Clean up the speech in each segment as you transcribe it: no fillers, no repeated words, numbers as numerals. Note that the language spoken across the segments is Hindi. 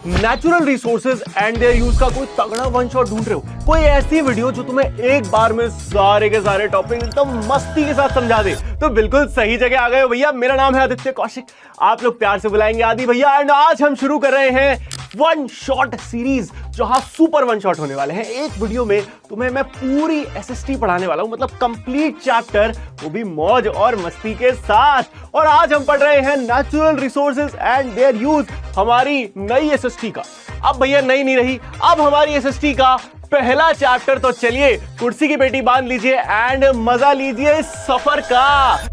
Natural resources and their use का कोई तगड़ा वन शॉट ढूंढ रहे हो, कोई ऐसी वीडियो जो तुम्हें एक बार में सारे के सारे टॉपिक एकदम मस्ती के साथ समझा दे, तो बिल्कुल सही जगह आ गए हो भैया। मेरा नाम है आदित्य कौशिक, आप लोग प्यार से बुलाएंगे आदि भैया। एंड आज हम शुरू कर रहे हैं वन शॉट सीरीज, जहां सुपर वन शॉट होने वाले हैं। एक वीडियो में तुम्हें मैं पूरी एसएसटी पढ़ाने वाला हूं, मतलब कंप्लीट चैप्टर, वो भी मौज और मस्ती के साथ। और आज हम पढ़ रहे हैं natural resources and their use, हमारी नई एसएसटी का। अब भैया नई नहीं रही, अब हमारी एसएसटी का पहला चैप्टर। तो चलिए कुर्सी की पेटी बांध लीजिए एंड मजा लीजिए इस सफर का।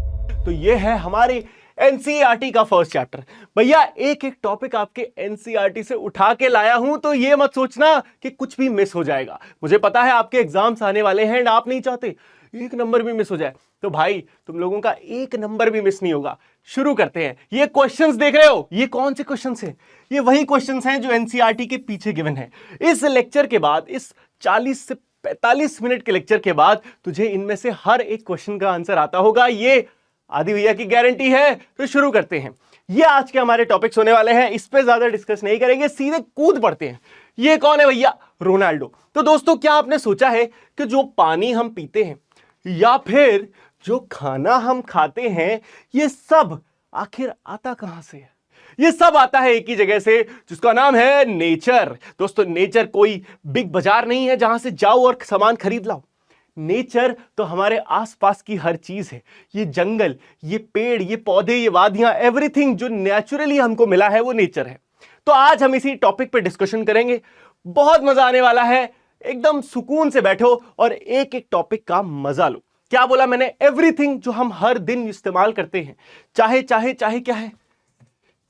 तो ये है हमारे एनसीईआरटी का फर्स्ट चैप्टर। भैया एक एक टॉपिक आपके एनसीईआरटी से उठा के लाया हूं, तो ये मत सोचना कि कुछ भी मिस हो जाएगा। मुझे पता है आपके एग्जाम्स आने वाले हैं एंड आप नहीं चाहते एक नंबर भी मिस हो जाए, तो भाई तुम लोगों का एक नंबर भी मिस नहीं होगा। शुरू करते हैं। ये क्वेश्चंस देख रहे हो, ये कौन से क्वेश्चंस हैं? ये वही क्वेश्चंस हैं जो एनसीईआरटी के पीछे गिवन है। इस लेक्चर के बाद, इस 40 से 45 मिनट के लेक्चर के बाद तुझे इनमें से हर एक क्वेश्चन का आंसर आता होगा, ये आदि भैया की गारंटी है। तो शुरू करते हैं। ये आज के हमारे टॉपिक्स होने वाले हैं, इस पे ज्यादा डिस्कस नहीं करेंगे, सीधे कूद पड़ते हैं। ये कौन है भैया? रोनाल्डो। तो दोस्तों क्या आपने सोचा है कि जो पानी हम पीते हैं या फिर जो खाना हम खाते हैं, ये सब आखिर आता कहां से है? ये सब आता है एक ही जगह से, जिसका नाम है नेचर। दोस्तों नेचर कोई बिग बाजार नहीं है जहां से जाओ और सामान खरीद लाओ। नेचर तो हमारे आसपास की हर चीज है। ये जंगल, ये पेड़, ये पौधे, ये वादियां, एवरीथिंग जो नेचुरली हमको मिला है वो नेचर है। तो आज हम इसी टॉपिक पे डिस्कशन करेंगे। बहुत मजा आने वाला है, एकदम सुकून से बैठो और एक एक टॉपिक का मजा लो। क्या बोला मैंने? एवरीथिंग जो हम हर दिन इस्तेमाल करते हैं, चाहे चाहे चाहे क्या है,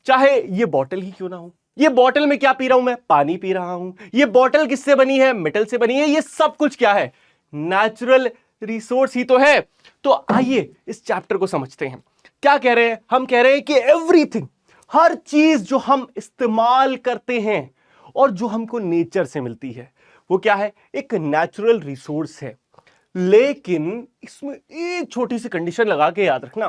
चाहे ये बॉटल ही क्यों ना हो। ये बॉटल में क्या पी रहा हूं मैं? पानी पी रहा हूं। ये बॉटल किससे बनी है? मेटल से बनी है। ये सब कुछ क्या है? नेचुरल रिसोर्स ही तो है। तो आइए इस चैप्टर को समझते हैं। क्या कह रहे हैं? हम कह रहे हैं कि एवरीथिंग, हर चीज जो हम इस्तेमाल करते हैं और जो हमको नेचर से मिलती है, वो क्या है? एक नेचुरल रिसोर्स है। लेकिन इसमें एक छोटी सी कंडीशन लगा के याद रखना।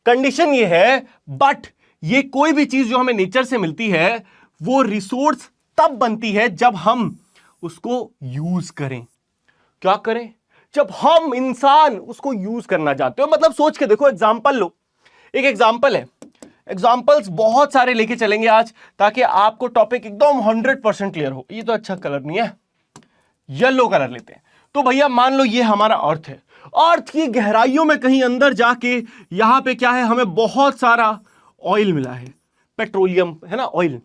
कंडीशन ये है, बट ये कोई भी चीज जो हमें नेचर से मिलती है, वो रिसोर्स तब बनती है जब हम उसको यूज करें। क्या करें? जब हम इंसान उसको यूज करना चाहते हो। मतलब सोच के देखो, एग्जांपल लो। एक एग्जांपल है, एग्जांपल्स बहुत सारे लेके चलेंगे आज, ताकि आपको टॉपिक एकदम 100% क्लियर हो। ये तो अच्छा कलर नहीं है, येलो कलर लेते हैं। तो भैया मान लो ये हमारा अर्थ है। अर्थ की गहराइयों में कहीं अंदर जाके यहां पे क्या है? हमें बहुत सारा ऑयल मिला है, पेट्रोलियम है ना, ऑयल।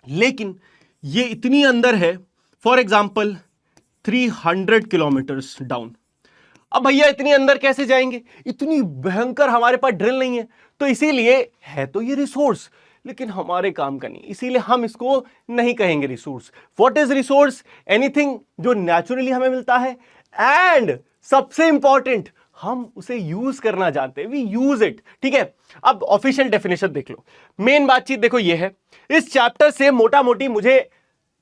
लेकिन ये इतनी अंदर है, फॉर एग्जांपल 300 किलोमीटर्स डाउन। अब भैया इतनी अंदर कैसे जाएंगे? इतनी भयंकर हमारे पास ड्रिल नहीं है। तो इसीलिए है तो ये रिसोर्स, लेकिन हमारे काम का नहीं, इसीलिए हम इसको नहीं कहेंगे resource. What is resource? Anything जो नेचुरली हमें मिलता है एंड सबसे इंपॉर्टेंट, हम उसे यूज करना जानते हैं। We use it. ठीक है, अब ऑफिशियल डेफिनेशन देख लो। मेन बातचीत देखो ये है। इस चैप्टर से मोटा मोटी मुझे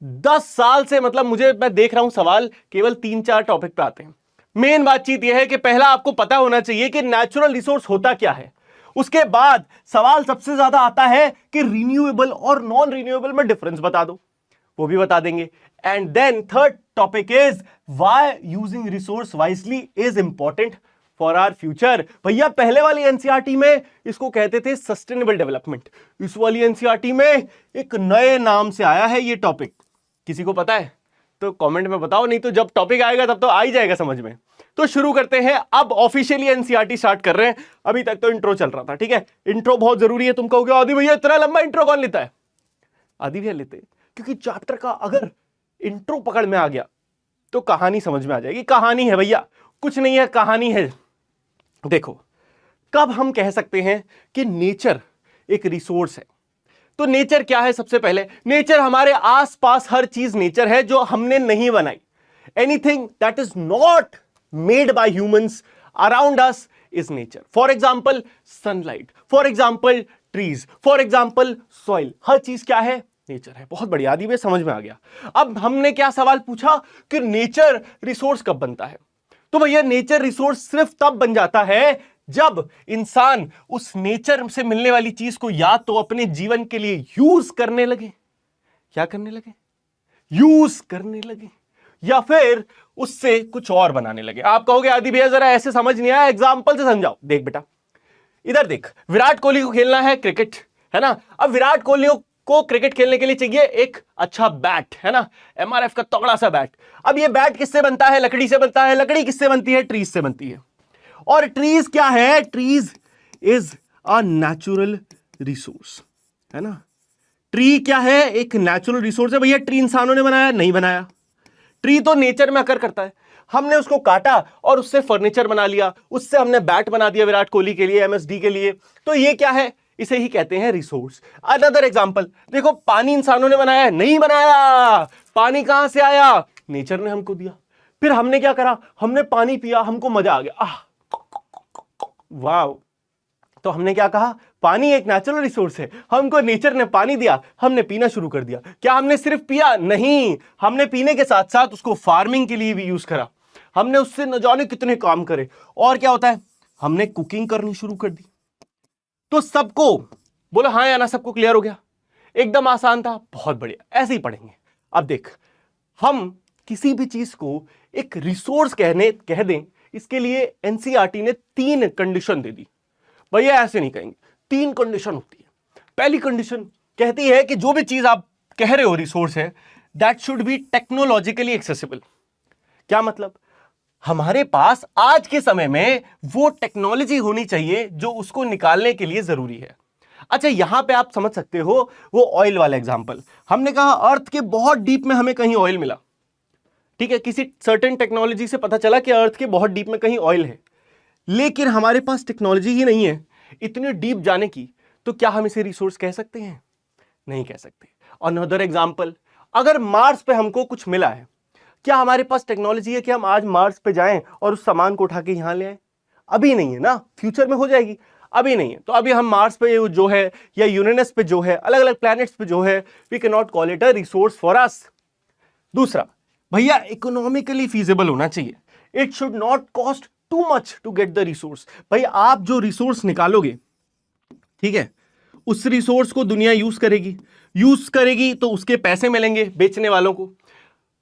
10 साल से, मतलब मैं देख रहा हूं सवाल केवल 3-4 टॉपिक पे आते हैं। मेन बातचीत यह है कि पहला आपको पता होना चाहिए कि नेचुरल रिसोर्स होता क्या है। उसके बाद सवाल सबसे ज्यादा आता है कि रिन्यूएबल और नॉन रिन्यूएबल में डिफरेंस बता दो, वो भी बता देंगे। And then third topic is why using resource wisely is important for our future. भैया पहले वाली एनसीईआरटी में इसको कहते थे सस्टेनेबल डेवलपमेंट। इस वाली एनसीईआरटी में एक नए नाम से आया है ये टॉपिक। किसी को पता है तो कमेंट में बताओ, नहीं तो जब टॉपिक आएगा तब तो आ ही जाएगा समझ में। तो शुरू करते हैं। अब ऑफिशियली एनसीईआरटी स्टार्ट कर रहे हैं। अभी तक तो इंट्रो चल रहा था। ठीक है, इंट्रो बहुत जरूरी है। तुम कहोगे आदि भैया इतना लंबा इंट्रो कौन लेता है? आदि भैया लेते हैं, क्योंकि चैप्टर का अगर इंट्रो पकड़ में आ गया तो कहानी समझ में आ जाएगी। कहानी है भैया, कुछ नहीं है, कहानी है। देखो, कब हम कह सकते हैं कि नेचर एक रिसोर्स है? तो नेचर क्या है? सबसे पहले नेचर हमारे आसपास हर चीज नेचर है जो हमने नहीं बनाई। Anything that is not made by humans around us is nature. For example sunlight, for example trees, for example soil. हर चीज क्या है? नेचर है। बहुत बढ़िया आदि, समझ में आ गया। अब हमने क्या सवाल पूछा कि नेचर रिसोर्स कब बनता है? तो भैया नेचर रिसोर्स सिर्फ तब बन जाता है जब इंसान उस नेचर से मिलने वाली चीज को या तो अपने जीवन के लिए यूज करने लगे, क्या करने लगे, यूज करने लगे, या फिर उससे कुछ और बनाने लगे। आप कहोगे आदि भैया जरा ऐसे समझ नहीं आया, एग्जाम्पल से समझाओ। देख बेटा, इधर देख, विराट कोहली को खेलना है क्रिकेट, है ना। अब विराट कोहली को क्रिकेट खेलने के लिए चाहिए एक अच्छा बैट, है ना, एमआरएफ का तगड़ा सा बैट। अब ये बैट किससे बनता है, लकड़ी से बनता है। लकड़ी किससे बनती है, ट्रीज से बनती है। और ट्रीज क्या है, trees is a natural resource, है ना। ट्री क्या है, एक नेचुरल रिसोर्स है। भैया ट्री इंसानों ने बनाया, नहीं बनाया। ट्री तो नेचर में अकर करता है, हमने उसको काटा और उससे फर्नीचर बना लिया, उससे हमने बैट बना दिया विराट कोहली के लिए, एमएसडी के लिए। तो ये क्या है, इसे ही कहते हैं रिसोर्स। अनदर एग्जांपल देखो, पानी इंसानों ने बनाया है, नहीं बनाया। पानी कहां से आया, नेचर ने हमको दिया। फिर हमने क्या करा, हमने पानी पिया, हमको मजा आ गया, वाह। तो हमने क्या कहा, पानी एक नेचुरल रिसोर्स है, हमको नेचर ने पानी दिया, हमने पीना शुरू कर दिया। क्या हमने सिर्फ पिया, नहीं, हमने पीने के साथ साथ उसको फार्मिंग के लिए भी यूज करा, हमने उससे न जाने कितने काम करे। और क्या होता है, हमने कुकिंग करनी शुरू कर दी। तो सबको बोलो हाँ या ना, सबको क्लियर हो गया, एकदम आसान था, बहुत बढ़िया, ऐसे ही पढ़ेंगे। अब देख, हम किसी भी चीज को एक रिसोर्स कह दें, इसके लिए एनसीईआरटी ने 3 कंडीशन दे दी। भैया ऐसे नहीं कहेंगे, 3 कंडीशन होती है। पहली कंडीशन कहती है कि जो भी चीज आप कह रहे हो रिसोर्स है, that should be technologically accessible. क्या मतलब, हमारे पास आज के समय में वो टेक्नोलॉजी होनी चाहिए जो उसको निकालने के लिए जरूरी है। अच्छा, यहां पे आप समझ सकते हो वो ऑयल वाला एग्जांपल। हमने कहा अर्थ के बहुत डीप में हमें कहीं ऑयल मिला, ठीक है, किसी सर्टेन टेक्नोलॉजी से पता चला कि अर्थ के बहुत डीप में कहीं ऑयल है, लेकिन हमारे पास टेक्नोलॉजी ही नहीं है इतने डीप जाने की। तो क्या हम इसे रिसोर्स कह सकते हैं, नहीं कह सकते। अनदर एग्जांपल, अगर मार्स पे हमको कुछ मिला है, क्या हमारे पास टेक्नोलॉजी है कि हम आज मार्स पे जाएं और उस सामान को उठा के यहां ले आए, अभी नहीं है ना, फ्यूचर में हो जाएगी, अभी नहीं है। तो अभी हम मार्स पे जो है या यूरेनस पे जो है, अलग अलग प्लैनेट्स पे जो है, we can not call it a resource for us. दूसरा, भैया इकोनॉमिकली फीजिबल होना चाहिए, it should not cost too much to get the resource. भाई आप जो रिसोर्स निकालोगे, ठीक है, उस रिसोर्स को दुनिया यूज करेगी तो उसके पैसे मिलेंगे बेचने वालों को।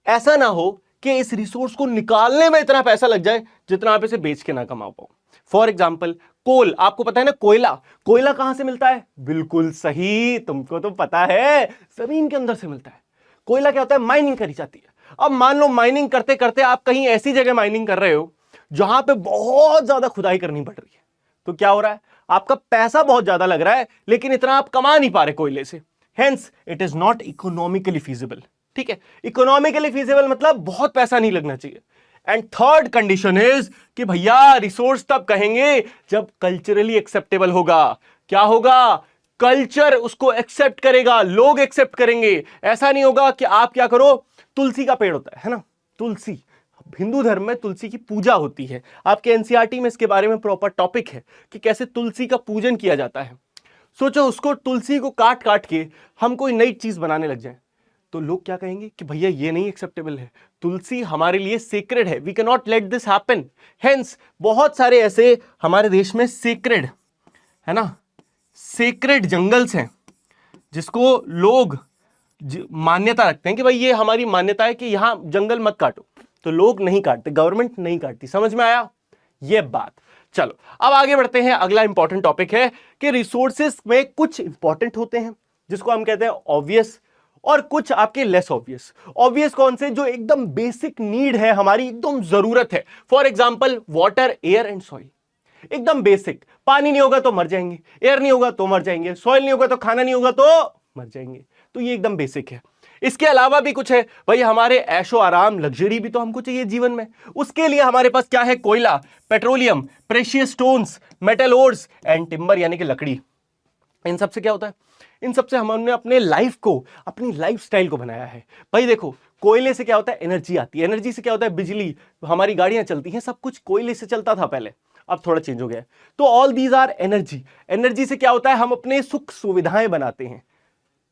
ऐसा ना हो कि इस रिसोर्स को निकालने में इतना पैसा लग जाए जितना आप इसे बेच के ना कमा पाओ। फॉर एग्जाम्पल कोल, आपको पता है ना, कोयला कहां से मिलता है, बिल्कुल सही, तुमको तो पता है, जमीन के अंदर से मिलता है। कोयला क्या होता है, माइनिंग करी जाती है। अब मान लो माइनिंग करते करते आप कहीं ऐसी जगह माइनिंग कर रहे हो जहां पे बहुत ज्यादा खुदाई करनी पड़ रही है, तो क्या हो रहा है, आपका पैसा बहुत ज्यादा लग रहा है लेकिन इतना आप कमा नहीं पा रहे कोयले से, hence it is not economically feasible. ठीक है, इकोनॉमिकली फीजिबल मतलब बहुत पैसा नहीं लगना चाहिए। एंड थर्ड कंडीशन इज कि भैया रिसोर्स तब कहेंगे जब कल्चरली एक्सेप्टेबल होगा। क्या होगा, कल्चर उसको एक्सेप्ट करेगा, लोग एक्सेप्ट करेंगे। ऐसा नहीं होगा कि आप क्या करो, तुलसी का पेड़ होता है ना, तुलसी, हिंदू धर्म में तुलसी की पूजा होती है, आपके एनसीईआरटी में इसके बारे में प्रॉपर टॉपिक है कि कैसे तुलसी का पूजन किया जाता है। सोचो उसको, तुलसी को काट काट के हम कोई नई चीज बनाने लग जाए तो लोग क्या कहेंगे कि भैया ये नहीं एक्सेप्टेबल है, तुलसी हमारे लिए सेक्रेड है, we can not let this happen. Hence बहुत सारे ऐसे हमारे देश में सेक्रेड, है ना, सेक्रेड जंगल्स हैं जिसको लोग मान्यता रखते हैं कि भाई ये हमारी मान्यता है कि यहां जंगल मत काटो, तो लोग नहीं काटते, गवर्नमेंट नहीं काटती। समझ में आया ये बात। चलो अब आगे बढ़ते हैं, अगला इंपॉर्टेंट टॉपिक है कि रिसोर्सेस में कुछ इंपॉर्टेंट होते हैं जिसको हम कहते हैं ऑब्वियस, और कुछ आपके लेस ऑब्वियस। ऑब्वियस कौन से, जो एकदम बेसिक नीड है, हमारी एकदम जरूरत है। For example water, air and soil, एकदम बेसिक। पानी नहीं होगा तो मर जाएंगे, एयर नहीं होगा तो मर जाएंगे, सॉइल नहीं होगा तो खाना नहीं होगा तो मर जाएंगे। तो ये एकदम बेसिक है। इसके अलावा भी कुछ है भाई, हमारे ऐशो आराम, लग्जरी भी तो हमको चाहिए जीवन में। उसके लिए हमारे पास क्या है, कोयला, petroleum, precious stones, metal ores and timber यानी कि लकड़ी। इन सब से क्या होता है, इन सब से हमने अपने लाइफ को, अपनी लाइफस्टाइल को बनाया है। भाई देखो, कोयले से क्या होता है, एनर्जी आती है, एनर्जी से क्या होता है, बिजली, हमारी गाड़ियां चलती हैं, सब कुछ कोयले से चलता था पहले, अब थोड़ा चेंज हो गया है। तो all these are energy. Energy से क्या होता है, हम अपने सुख सुविधाएं बनाते हैं।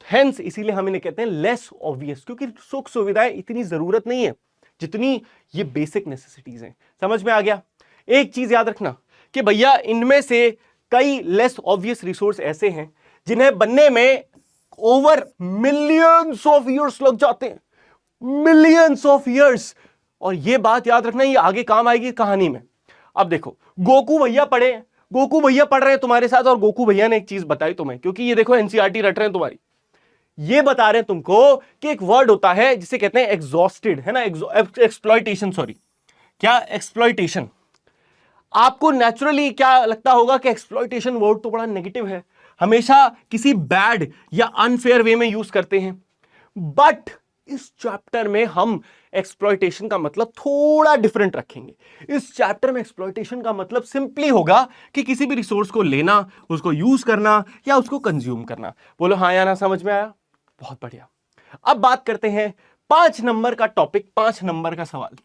हेंस इसीलिए हम इन्हें कहते हैं लेस ऑब्वियस, क्योंकि सुख सुविधाएं इतनी जरूरत नहीं है जितनी ये बेसिक नेसेसिटीज हैं। समझ में आ गया। एक चीज याद रखना कि भैया इनमें से कई लेस ऑब्वियस रिसोर्स ऐसे हैं जिन्हें बनने में ओवर मिलियंस ऑफ ईयर्स लग जाते हैं, मिलियंस ऑफ ईयर्स। और ये बात याद रखना, ये आगे काम आएगी कहानी में। अब देखो, गोकू भैया पढ़ रहे हैं तुम्हारे साथ, और गोकू भैया ने एक चीज बताई तुम्हें, क्योंकि ये देखो एनसीईआरटी रट रहे हैं तुम्हारी। ये बता रहे हैं तुमको कि एक वर्ड होता है जिसे कहते हैं एग्जॉस्टेड, है ना, एक्सप्लॉइटेशन, सॉरी, क्या, एक्सप्लॉइटेशन। आपको नेचुरली क्या लगता होगा कि एक्सप्लॉइटेशन वर्ड तो बड़ा नेगेटिव है, हमेशा किसी बैड या अनफेयर वे में यूज करते हैं। बट इस चैप्टर में हम एक्सप्लॉइटेशन का मतलब थोड़ा डिफरेंट रखेंगे। इस चैप्टर में एक्सप्लॉइटेशन का मतलब सिंपली होगा कि किसी भी रिसोर्स को लेना, उसको यूज करना या उसको कंज्यूम करना। बोलो हाँ या ना, समझ में आया? बहुत बढ़िया। अब बात करते हैं 5 नंबर का टॉपिक, 5 नंबर का सवाल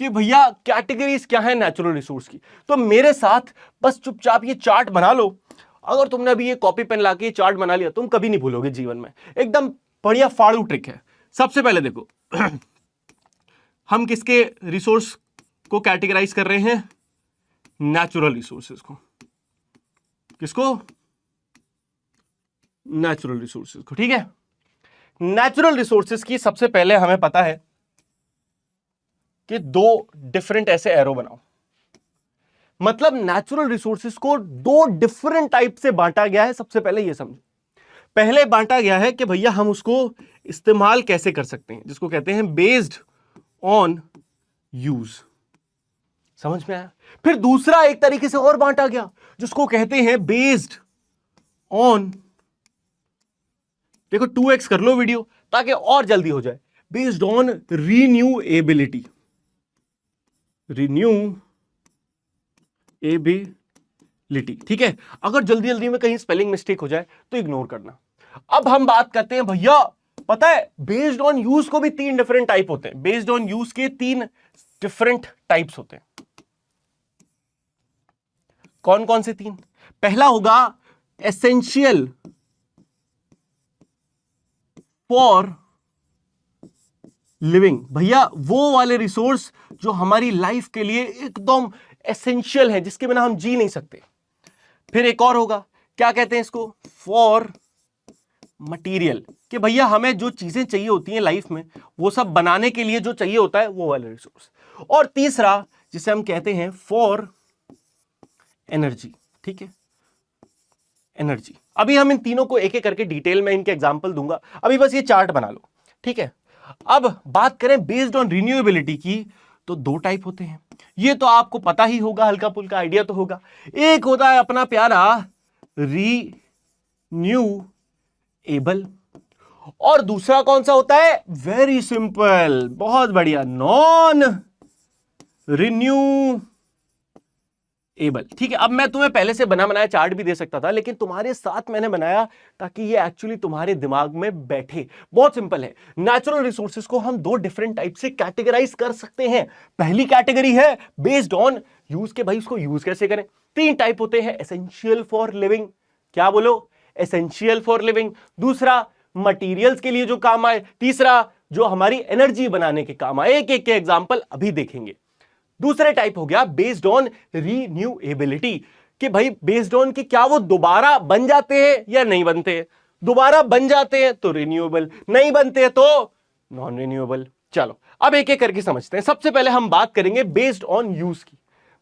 कि भैया कैटेगरीज क्या है नेचुरल रिसोर्स की। तो मेरे साथ बस चुपचाप ये चार्ट बना लो। अगर तुमने अभी ये कॉपी पेन लाके चार्ट बना लिया, तुम कभी नहीं भूलोगे जीवन में। एकदम बढ़िया फाड़ू ट्रिक है। सबसे पहले देखो हम किसके रिसोर्स को कैटेगराइज कर रहे हैं? नेचुरल रिसोर्सेज को। किसको? नेचुरल रिसोर्सेज को। ठीक है, नेचुरल रिसोर्सेज की सबसे पहले हमें पता है कि 2 डिफरेंट ऐसे एरो बनाओ। मतलब नेचुरल रिसोर्सेज को 2 डिफरेंट टाइप से बांटा गया है। सबसे पहले यह समझो, पहले बांटा गया है कि भैया हम उसको इस्तेमाल कैसे कर सकते हैं, जिसको कहते हैं बेस्ड ऑन यूज। समझ में आया? फिर दूसरा एक तरीके से और बांटा गया, जिसको कहते हैं बेस्ड ऑन, देखो 2x कर लो वीडियो ताकि और जल्दी हो जाए, बेस्ड ऑन रिन्यूएबिलिटी। रिन्यूएबिलिटी, ठीक है। अगर जल्दी जल्दी में कहीं स्पेलिंग मिस्टेक हो जाए तो इग्नोर करना। अब हम बात करते हैं भैया, पता है बेस्ड ऑन यूज को भी 3 डिफरेंट टाइप होते हैं। बेस्ड ऑन यूज के 3 डिफरेंट टाइप्स होते हैं। कौन कौन से 3? पहला होगा एसेंशियल फॉर लिविंग। भैया वो वाले रिसोर्स जो हमारी लाइफ के लिए एकदम एसेंशियल है, जिसके बिना हम जी नहीं सकते। फिर एक और होगा, क्या कहते हैं इसको? फॉर मटेरियल, कि भैया हमें जो चीजें चाहिए होती हैं लाइफ में, वो सब बनाने के लिए जो चाहिए होता है, वो वाले रिसोर्स। और तीसरा जिसे हम कहते हैं फॉर एनर्जी। ठीक है, एनर्जी। अभी हम इन तीनों को एक एक करके डिटेल में इनके एग्जांपल दूंगा, अभी बस ये चार्ट बना लो। ठीक है, अब बात करें बेस्ड ऑन रिन्यूएबिलिटी की, तो 2 टाइप होते हैं। ये तो आपको पता ही होगा, हल्का फुल्का आइडिया तो होगा। एक होता है अपना प्यारा रीन्यूएबल, और दूसरा कौन सा होता है? वेरी सिंपल, बहुत बढ़िया, नॉन रिन्यूएबल। ठीक है, अब मैं तुम्हें पहले से बना बनाया चार्ट भी दे सकता था, लेकिन तुम्हारे साथ मैंने बनाया ताकि ये एक्चुअली तुम्हारे दिमाग में बैठे। बहुत सिंपल है, नेचुरल रिसोर्सेज को हम 2 डिफरेंट टाइप से कैटेगराइज कर सकते हैं। पहली कैटेगरी है बेस्ड ऑन यूज के, भाई उसको यूज कैसे करें। 3 टाइप होते हैं, एसेंशियल फॉर लिविंग, क्या बोलो? Essential for living. दूसरा मटीरियल्स के लिए जो काम आए। तीसरा जो हमारी एनर्जी बनाने के काम आए। एक एक के एग्जाम्पल अभी देखेंगे। दूसरे टाइप हो गया बेस्ड ऑन रीन्यूएबिलिटी, कि भाई बेस्ड ऑन कि क्या वो दोबारा बन जाते हैं या नहीं बनते हैं। दोबारा बन जाते हैं तो रिन्यूएबल, नहीं बनते हैं तो नॉन रिन्यूएबल। चलो अब एक एक करके समझते हैं। सबसे पहले हम बात करेंगे बेस्ड ऑन यूज की।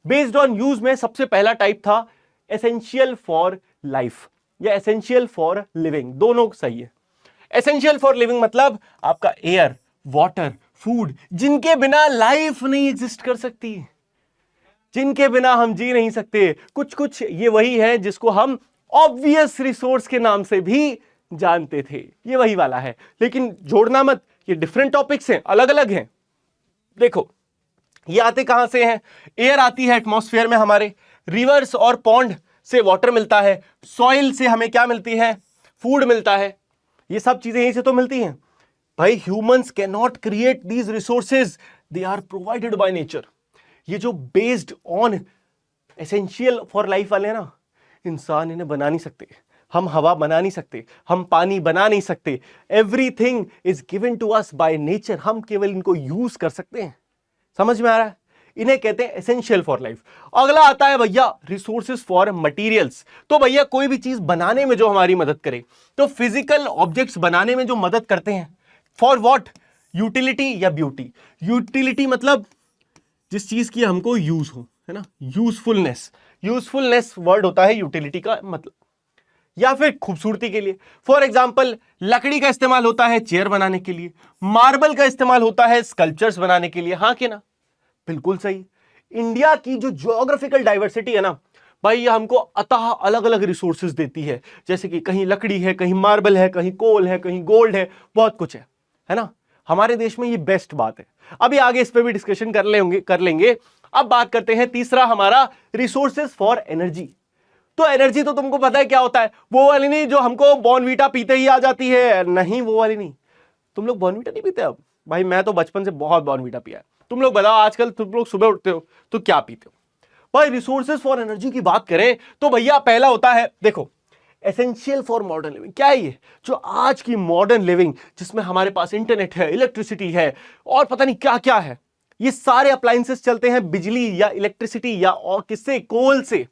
बेस्ड ऑन यूज में सबसे पहला टाइप था एसेंशियल फॉर लाइफ या एसेंशियल फॉर लिविंग, दोनों सही है। एसेंशियल फॉर लिविंग मतलब आपका एयर, वाटर, फूड, जिनके बिना लाइफ नहीं एग्जिस्ट कर सकती, जिनके बिना हम जी नहीं सकते। कुछ कुछ ये वही है जिसको हम ऑब्वियस रिसोर्स के नाम से भी जानते थे, ये वही वाला है। लेकिन जोड़ना मत, ये डिफरेंट टॉपिक्स हैं, अलग अलग हैं। देखो ये आते कहां से हैं? एयर आती है एटमॉस्फेयर में हमारे, रिवर्स और पॉन्ड से वाटर मिलता है, सॉइल से हमें क्या मिलती है? फूड मिलता है। ये सब चीजें यहीं से तो मिलती हैं भाई। Humans can not create these resources, they are provided by nature. ये जो based on essential for life वाले हैं ना, इंसान इन्हें बना नहीं सकते। हम हवा बना नहीं सकते, हम पानी बना नहीं सकते। Everything is given to us by nature, हम केवल इनको यूज कर सकते हैं। समझ में आ रहा है? इन्हें कहते हैं एसेंशियल फॉर लाइफ। अगला आता है भैया रिसोर्सेज फॉर मटेरियल्स। तो भैया कोई भी चीज बनाने में जो हमारी मदद करे, तो फिजिकल ऑब्जेक्ट्स बनाने में जो मदद करते हैं, फॉर व्हाट, यूटिलिटी या ब्यूटी। यूटिलिटी मतलब जिस चीज की हमको यूज हो, है ना, यूजफुलनेस। यूजफुलनेस वर्ड होता है यूटिलिटी का मतलब, या फिर खूबसूरती के लिए। फॉर एग्जाम्पल लकड़ी का इस्तेमाल होता है चेयर बनाने के लिए, मार्बल का इस्तेमाल होता है स्कल्पचर्स बनाने के लिए। हाँ कि ना, बिल्कुल सही। इंडिया की जो ज्योग्राफिकल डाइवर्सिटी है ना भाई, ये हमको अतः अलग अलग रिसोर्सेज देती है, जैसे कि कहीं लकड़ी है, कहीं मार्बल है, कहीं कोल है, कहीं गोल्ड है, बहुत कुछ है ना। हमारे देश में ये बेस्ट बात है। अभी आगे इस पे भी डिस्कशन कर लेंगे। अब बात करते हैं तीसरा हमारा रिसोर्सेज फॉर एनर्जी। तो एनर्जी तो तुमको पता है क्या होता है, वो वाली नहीं जो हमको बॉर्नवीटा पीते ही आ जाती है, नहीं वो वाली नहीं। तुम लोग बॉर्नवीटा नहीं पीते अब? भाई मैं तो बचपन से बहुत बॉर्नवीटा पिया है। तुम लोग बताओ आजकल तुम लोग सुबह उठते हो तो क्या पीते हो? भाई रिसोर्सेज फॉर एनर्जी की बात करें तो भैया पहला होता है, देखो, एसेंशियल फॉर मॉडर्न लिविंग। क्या है ये? जो आज की मॉडर्न लिविंग जिसमें हमारे पास इंटरनेट है, इलेक्ट्रिसिटी है और पता नहीं क्या क्या है, ये सारे अप्लायंसेस चलते हैं बिजली या इलेक्ट्रिसिटी या और किससे, कोल से।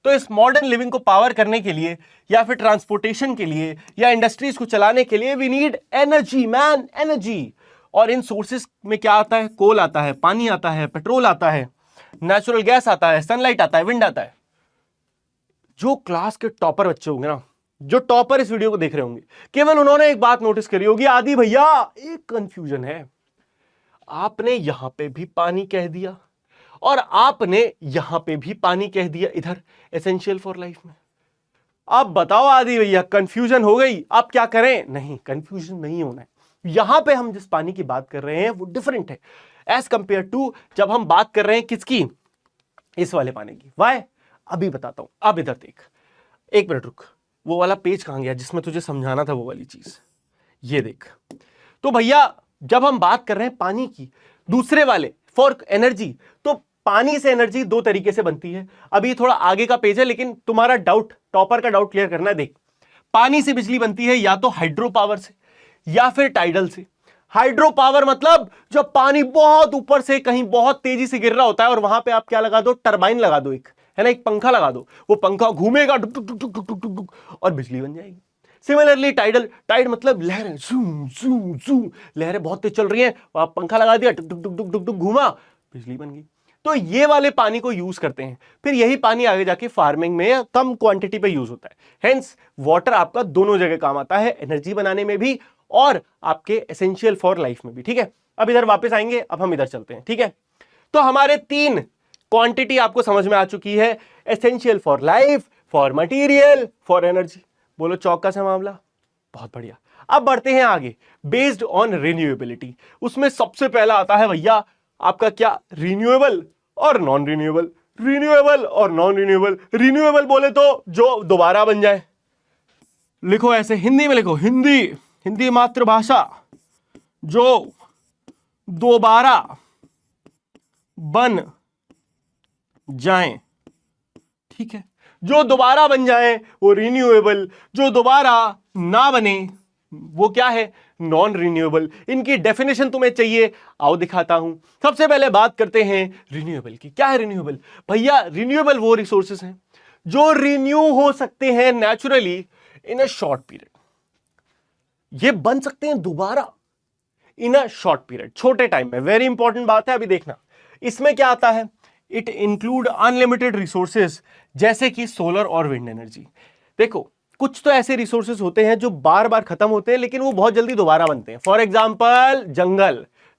तो इस मॉडर्न लिविंग को पावर करने के लिए या फिर ट्रांसपोर्टेशन के लिए या इंडस्ट्रीज को चलाने के लिए we need energy man, energy. और इन सोर्सेस में क्या आता है? कोल आता है, पानी आता है, पेट्रोल आता है, नेचुरल गैस आता है, सनलाइट आता है, विंड आता है। जो क्लास के टॉपर बच्चे होंगे ना, जो टॉपर इस वीडियो को देख रहे होंगे, केवल उन्होंने एक बात नोटिस करी होगी, आदि भैया एक कंफ्यूजन है, आपने यहां पे भी पानी कह दिया और आपने यहां पे भी पानी कह दिया इधर एसेंशियल फॉर लाइफ में। अब बताओ आदि भैया कंफ्यूजन हो गई, आप क्या करें? नहीं, कंफ्यूजन नहीं होना है। यहां पे हम जिस पानी की बात कर रहे हैं वो डिफरेंट है एज कंपेयर टू जब हम बात कर रहे हैं किसकी, इस वाले पानी की। वाई? अभी बताता हूं। अब इधर देख, एक मिनट रुक, वो वाला पेज कहां गया जिसमें तुझे समझाना था वो वाली चीज, ये देख। तो भैया जब हम बात कर रहे हैं पानी की, दूसरे वाले फॉर एनर्जी, तो पानी से एनर्जी दो तरीके से बनती है। अभी थोड़ा आगे का पेज है लेकिन तुम्हारा डाउट, टॉपर का डाउट क्लियर करना है। देख, पानी से बिजली बनती है या तो हाइड्रो पावर से या फिर टाइडल से। हाइड्रो पावर मतलब जब पानी बहुत ऊपर से कहीं बहुत तेजी से गिर रहा होता है और वहां पे आप क्या लगा दो, टरबाइन लगा दो, एक है ना, एक पंखा लगा दो, वो पंखा घूमेगा डुक डुक डुक डुक डुक डुक और बिजली बन जाएगी। सिमिलरली टाइडल, टाइड मतलब लहरें, जूम जूम जूम, लहरें बहुत तेज चल रही हैं, आप पंखा लगा दिया, डुक डुक डुक डुक डुक डुक घूमा, बिजली बन गई। तो ये वाले पानी को यूज करते हैं, फिर यही पानी आगे जाके फार्मिंग में कम क्वांटिटी पे यूज होता है। हेंस वाटर आपका दोनों जगह काम आता है, एनर्जी बनाने में भी और आपके एसेंशियल फॉर लाइफ में भी। ठीक है, अब इधर वापस आएंगे, अब हम इधर चलते हैं। ठीक है, तो हमारे तीन क्वांटिटी आपको समझ में आ चुकी है, essential for life, for material, for energy. बोलो चौका सा मामला, बहुत बढ़िया। अब बढ़ते हैं आगे, बेस्ड ऑन रिन्यूएबिलिटी। उसमें सबसे पहला आता है भैया आपका क्या, रिन्यूएबल और नॉन रिन्यूएबल। रिन्यूएबल और नॉन रिन्यूएबल। रिन्यूएबल बोले तो जो दोबारा बन जाए, लिखो ऐसे, हिंदी में लिखो, हिंदी मातृभाषा, जो दोबारा बन जाएं। ठीक है, जो दोबारा बन जाए वो रिन्यूएबल, जो दोबारा ना बने वो क्या है, नॉन रिन्यूएबल। इनकी डेफिनेशन तुम्हें चाहिए, आओ दिखाता हूं। सबसे पहले बात करते हैं रिन्यूएबल की। क्या है रिन्यूएबल? भैया रिन्यूएबल वो रिसोर्सेस हैं जो रिन्यू हो सकते हैं naturally in a short period. ये बन सकते हैं दोबारा इन अ शॉर्ट पीरियड, छोटे टाइम में। वेरी इंपॉर्टेंट बात है, अभी देखना इसमें क्या आता है। इट इंक्लूड अनलिमिटेड रिसोर्सेज, जैसे कि सोलर और विंड एनर्जी। देखो कुछ तो ऐसे रिसोर्सेज होते हैं जो बार बार खत्म होते हैं लेकिन वो बहुत जल्दी दोबारा बनते हैं। फॉर एग्जाम्पल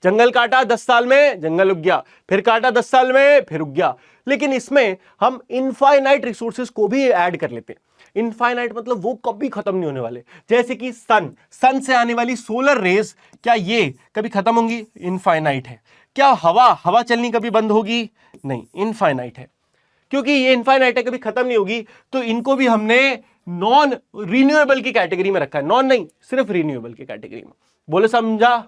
जंगल काटा 10 साल में जंगल उग गया, फिर काटा 10 साल में फिर उग गया। लेकिन इसमें हम इनफाइनाइट रिसोर्सेज को भी ऐड कर लेते हैं। इनफाइनाइट मतलब वो कभी खत्म नहीं होने वाले, जैसे कि सन से आने वाली सोलर रेज, क्या ये कभी खत्म होंगी? इनफाइनाइट है। क्या हवा चलनी कभी बंद होगी? नहीं, इनफाइनाइट है। क्योंकि ये इनफाइनाइट है, कभी खत्म नहीं होगी, तो इनको भी हमने नॉन रिन्यूएबल की कैटेगरी में रखा है। नॉन नहीं, सिर्फ रिन्यूएबल की कैटेगरी में। बोले समझा?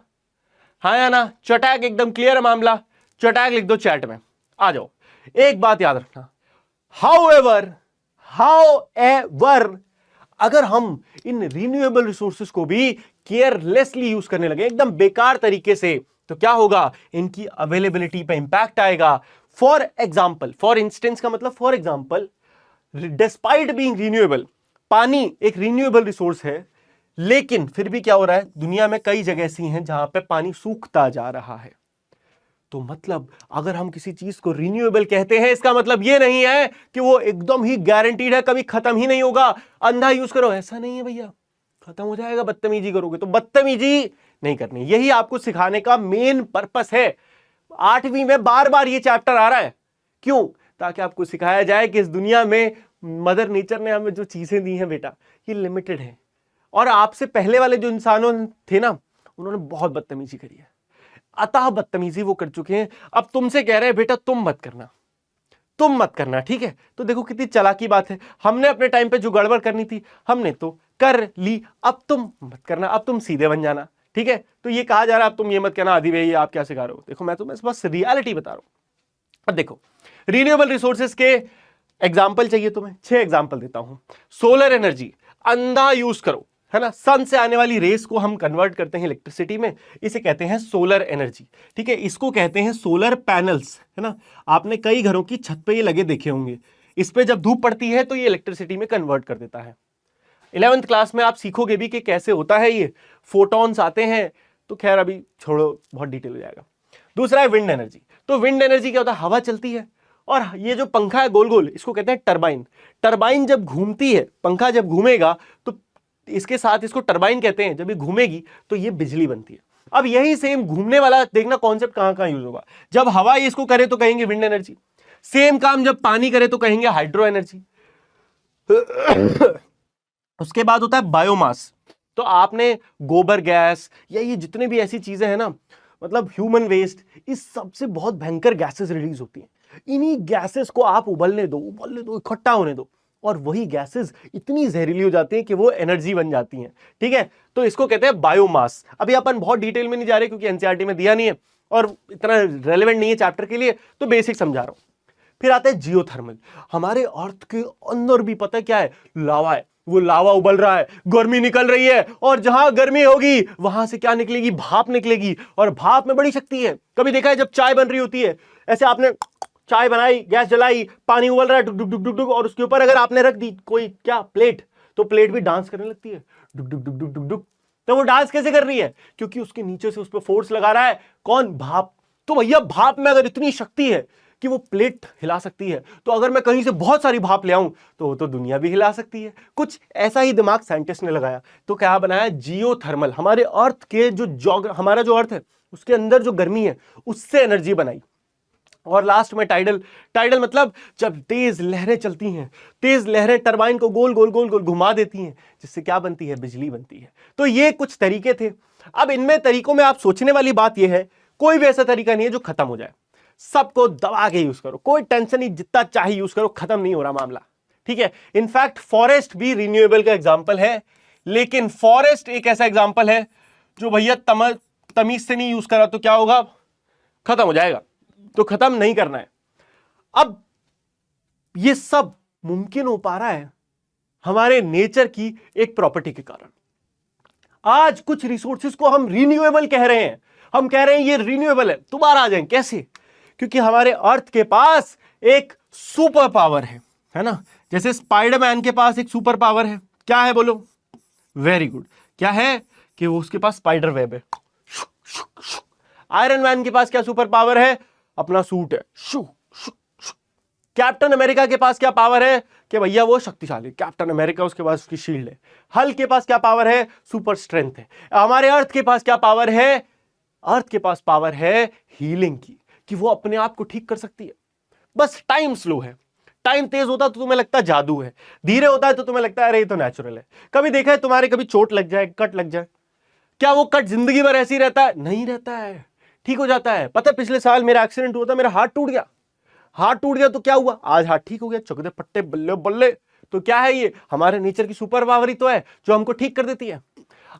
हाँ या ना? चटैक एकदम क्लियर है मामला, चटैक लिख दो चैट में। आ जाओ, एक बात याद रखना, हाउएवर अगर हम इन रिन्यूएबल रिसोर्सेज को भी केयरलेसली यूज करने लगे, एकदम बेकार तरीके से, तो क्या होगा, इनकी अवेलेबिलिटी पे इंपैक्ट आएगा। फॉर एग्जाम्पल, फॉर इंस्टेंस का मतलब for example, despite being renewable, पानी एक रिन्यूएबल रिसोर्स है, लेकिन फिर भी क्या हो रहा है, दुनिया में कई जगह ऐसी हैं जहां पे पानी सूखता जा रहा है। तो मतलब अगर हम किसी चीज को रिन्यूएबल कहते हैं, इसका मतलब यह नहीं है कि वो एकदम ही गारंटीड है, कभी खत्म ही नहीं होगा, अंधा यूज करो, ऐसा नहीं है भैया, खत्म हो जाएगा, बदतमीजी करोगे तो। बदतमीजी नहीं करनी, यही आपको सिखाने का मेन पर्पस है। 8वीं में बार बार ये चैप्टर आ रहा है, क्यों? ताकि आपको सिखाया जाए कि इस दुनिया में मदर नेचर ने हमें जो चीजें दी हैं बेटा, ये लिमिटेड है। और आपसे पहले वाले जो इंसानों थे ना, उन्होंने बहुत बदतमीजी करी है, अतः बदतमीजी वो कर चुके हैं। अब तुमसे कह रहे हैं बेटा तुम मत करना, तुम मत करना, ठीक है? तो देखो कितनी चालाकी बात है, हमने अपने टाइम पे जो गड़बड़ करनी थी हमने तो कर ली, अब तुम मत करना, अब तुम सीधे बन जाना, ठीक है? तो ये कहा जा रहा है अब तुम ये मत कहना, आदि भाई आप क्या सिखा रहे हो? देखो मैं तुम्हें बस रियलिटी बता रहा हूं। अब देखो, रिन्यूएबल रिसोर्सेज के एग्जाम्पल चाहिए तुम्हें, 6 एग्जाम्पल देता हूं। सोलर एनर्जी, अंधा यूज करो, है ना? सन से आने वाली रेस को हम कन्वर्ट करते हैं इलेक्ट्रिसिटी में, इसे कहते हैं सोलर एनर्जी, ठीक है? इसको कहते हैं सोलर पैनल्स, है ना? आपने कई घरों की छत पे ये लगे देखे होंगे, इस पे जब धूप पड़ती है तो ये इलेक्ट्रिसिटी में कन्वर्ट कर देता है। 11th क्लास में आप सीखोगे भी कि कैसे होता है ये, फोटॉन्स आते हैं, तो खैर अभी छोड़ो, बहुत डिटेल हो जाएगा। दूसरा है विंड एनर्जी। तो विंड एनर्जी क्या होता है, हवा चलती है, और ये जो पंखा है गोल गोल, इसको कहते हैं टरबाइन। टरबाइन जब घूमती है, पंखा जब घूमेगा तो इसके साथ इसको टरबाइन कहते हैं, जब ये घूमेगी तो ये बिजली बनती है। अब यही सेम घूमने वाला देखना कॉन्सेप्ट कहां कहां यूज होगा, जब हवा इसको करे तो कहेंगे विंड एनर्जी, सेम काम जब पानी करे तो कहेंगे हाइड्रो एनर्जी। उसके बाद होता है बायोमास। तो आपने गोबर गैस या ये जितने भी ऐसी चीजें हैं ना, मतलब ह्यूमन वेस्ट, इस सबसे बहुत भयंकर गैसेस रिलीज होती हैं। इन्हीं गैसेस को आप उबलने दो, इकट्ठा होने दो, और वही गैसेस इतनी जहरीली हो जाती हैं कि वो एनर्जी बन जाती हैं, ठीक है? तो इसको कहते हैं बायोमास। अभी अपन बहुत डिटेल में नहीं जा रहे क्योंकि एनसीईआरटी में दिया नहीं है और इतना रेलेवेंट नहीं है चैप्टर के लिए, तो बेसिक समझा रहा हूं। फिर आता है जियोथर्मल। हमारे अर्थ के अंदर भी पता है क्या है, लावा है, वो लावा उबल रहा है, गर्मी निकल रही है, और जहां गर्मी होगी वहां से क्या निकलेगी, भाप निकलेगी, और भाप में बड़ी शक्ति है। कभी देखा है जब चाय बन रही होती है, ऐसे आपने चाय बनाई, गैस जलाई, पानी उबल रहा है, डुक डुक डुक डुक, और उसके ऊपर अगर आपने रख दी कोई क्या प्लेट, तो प्लेट भी डांस करने लगती है, डुक डुक डुक डुक डुक डुक। तो वो डांस कैसे कर रही है, क्योंकि उसके नीचे से उस पर फोर्स लगा रहा है कौन, भाप। तो भैया भाप में अगर इतनी शक्ति है कि वो प्लेट हिला सकती है, तो अगर मैं कहीं से बहुत सारी भाप ले आऊं तो वो तो दुनिया भी हिला सकती है। कुछ ऐसा ही दिमाग साइंटिस्ट ने लगाया, तो क्या बनाया, जियोथर्मल। हमारे अर्थ के हमारा जो अर्थ है उसके अंदर जो गर्मी है उससे एनर्जी बनाई। और लास्ट में टाइडल। टाइडल मतलब जब तेज लहरें चलती हैं, तेज लहरें टरबाइन को गोल गोल गोल गोल घुमा देती हैं, जिससे क्या बनती है, बिजली बनती है। तो ये कुछ तरीके थे। अब इनमें तरीकों में आप सोचने वाली बात यह है, कोई भी ऐसा तरीका नहीं है जो खत्म हो जाए, सबको दबा के यूज करो, कोई टेंशन नहीं, जितना चाहे यूज करो, खत्म नहीं हो रहा मामला, ठीक है? इनफैक्ट फॉरेस्ट भी रिन्यूएबल का एग्जांपल है, लेकिन फॉरेस्ट एक ऐसा एग्जांपल है जो भैया तमीज से नहीं यूज करा तो क्या होगा, खत्म हो जाएगा। तो खत्म नहीं करना है। अब ये सब मुमकिन हो पा रहा है हमारे नेचर की एक प्रॉपर्टी के कारण। आज कुछ रिसोर्सेज को हम रिन्यूएबल कह रहे हैं, हम कह रहे हैं ये रिन्यूएबल है, दोबारा आ जाएंगे। कैसे? क्योंकि हमारे अर्थ के पास एक सुपर पावर है ना? जैसे स्पाइडरमैन के पास एक सुपर पावर है, क्या है बोलो? वेरी गुड, क्या है? कि वो उसके पास स्पाइडर वेब है। आयरन मैन के पास क्या सुपर पावर है? अपना सूट है। कैप्टन अमेरिका के पास क्या पावर है? कि भैया वो शक्तिशाली कैप्टन अमेरिका, उसके पास उसकी शील्ड है। हल्क के पास क्या पावर है? सुपर स्ट्रेंथ है। हमारे अर्थ के पास क्या पावर है? अर्थ के पास पावर है हीलिंग की, कि वो अपने आप को ठीक कर सकती है। बस टाइम स्लो है। टाइम तेज होता तो तुम्हें लगता जादू है, धीरे होता है तो तुम्हें लगता है अरे ये तो नेचुरल है। कभी देखा है तुम्हारे कभी चोट लग जाए, कट लग जाए, क्या वो कट जिंदगी भर ऐसे ही रहता है? नहीं रहता है, ठीक हो जाता है। पता है पिछले साल मेरा एक्सीडेंट हुआ था, मेरा हाथ टूट गया। हाथ टूट गया तो क्या हुआ, आज हाथ ठीक हो गया, चकदे पट्टे बल्ले बल्ले। तो क्या है ये? हमारे नेचर की सुपर पावर ही तो है जो हमको ठीक कर देती है।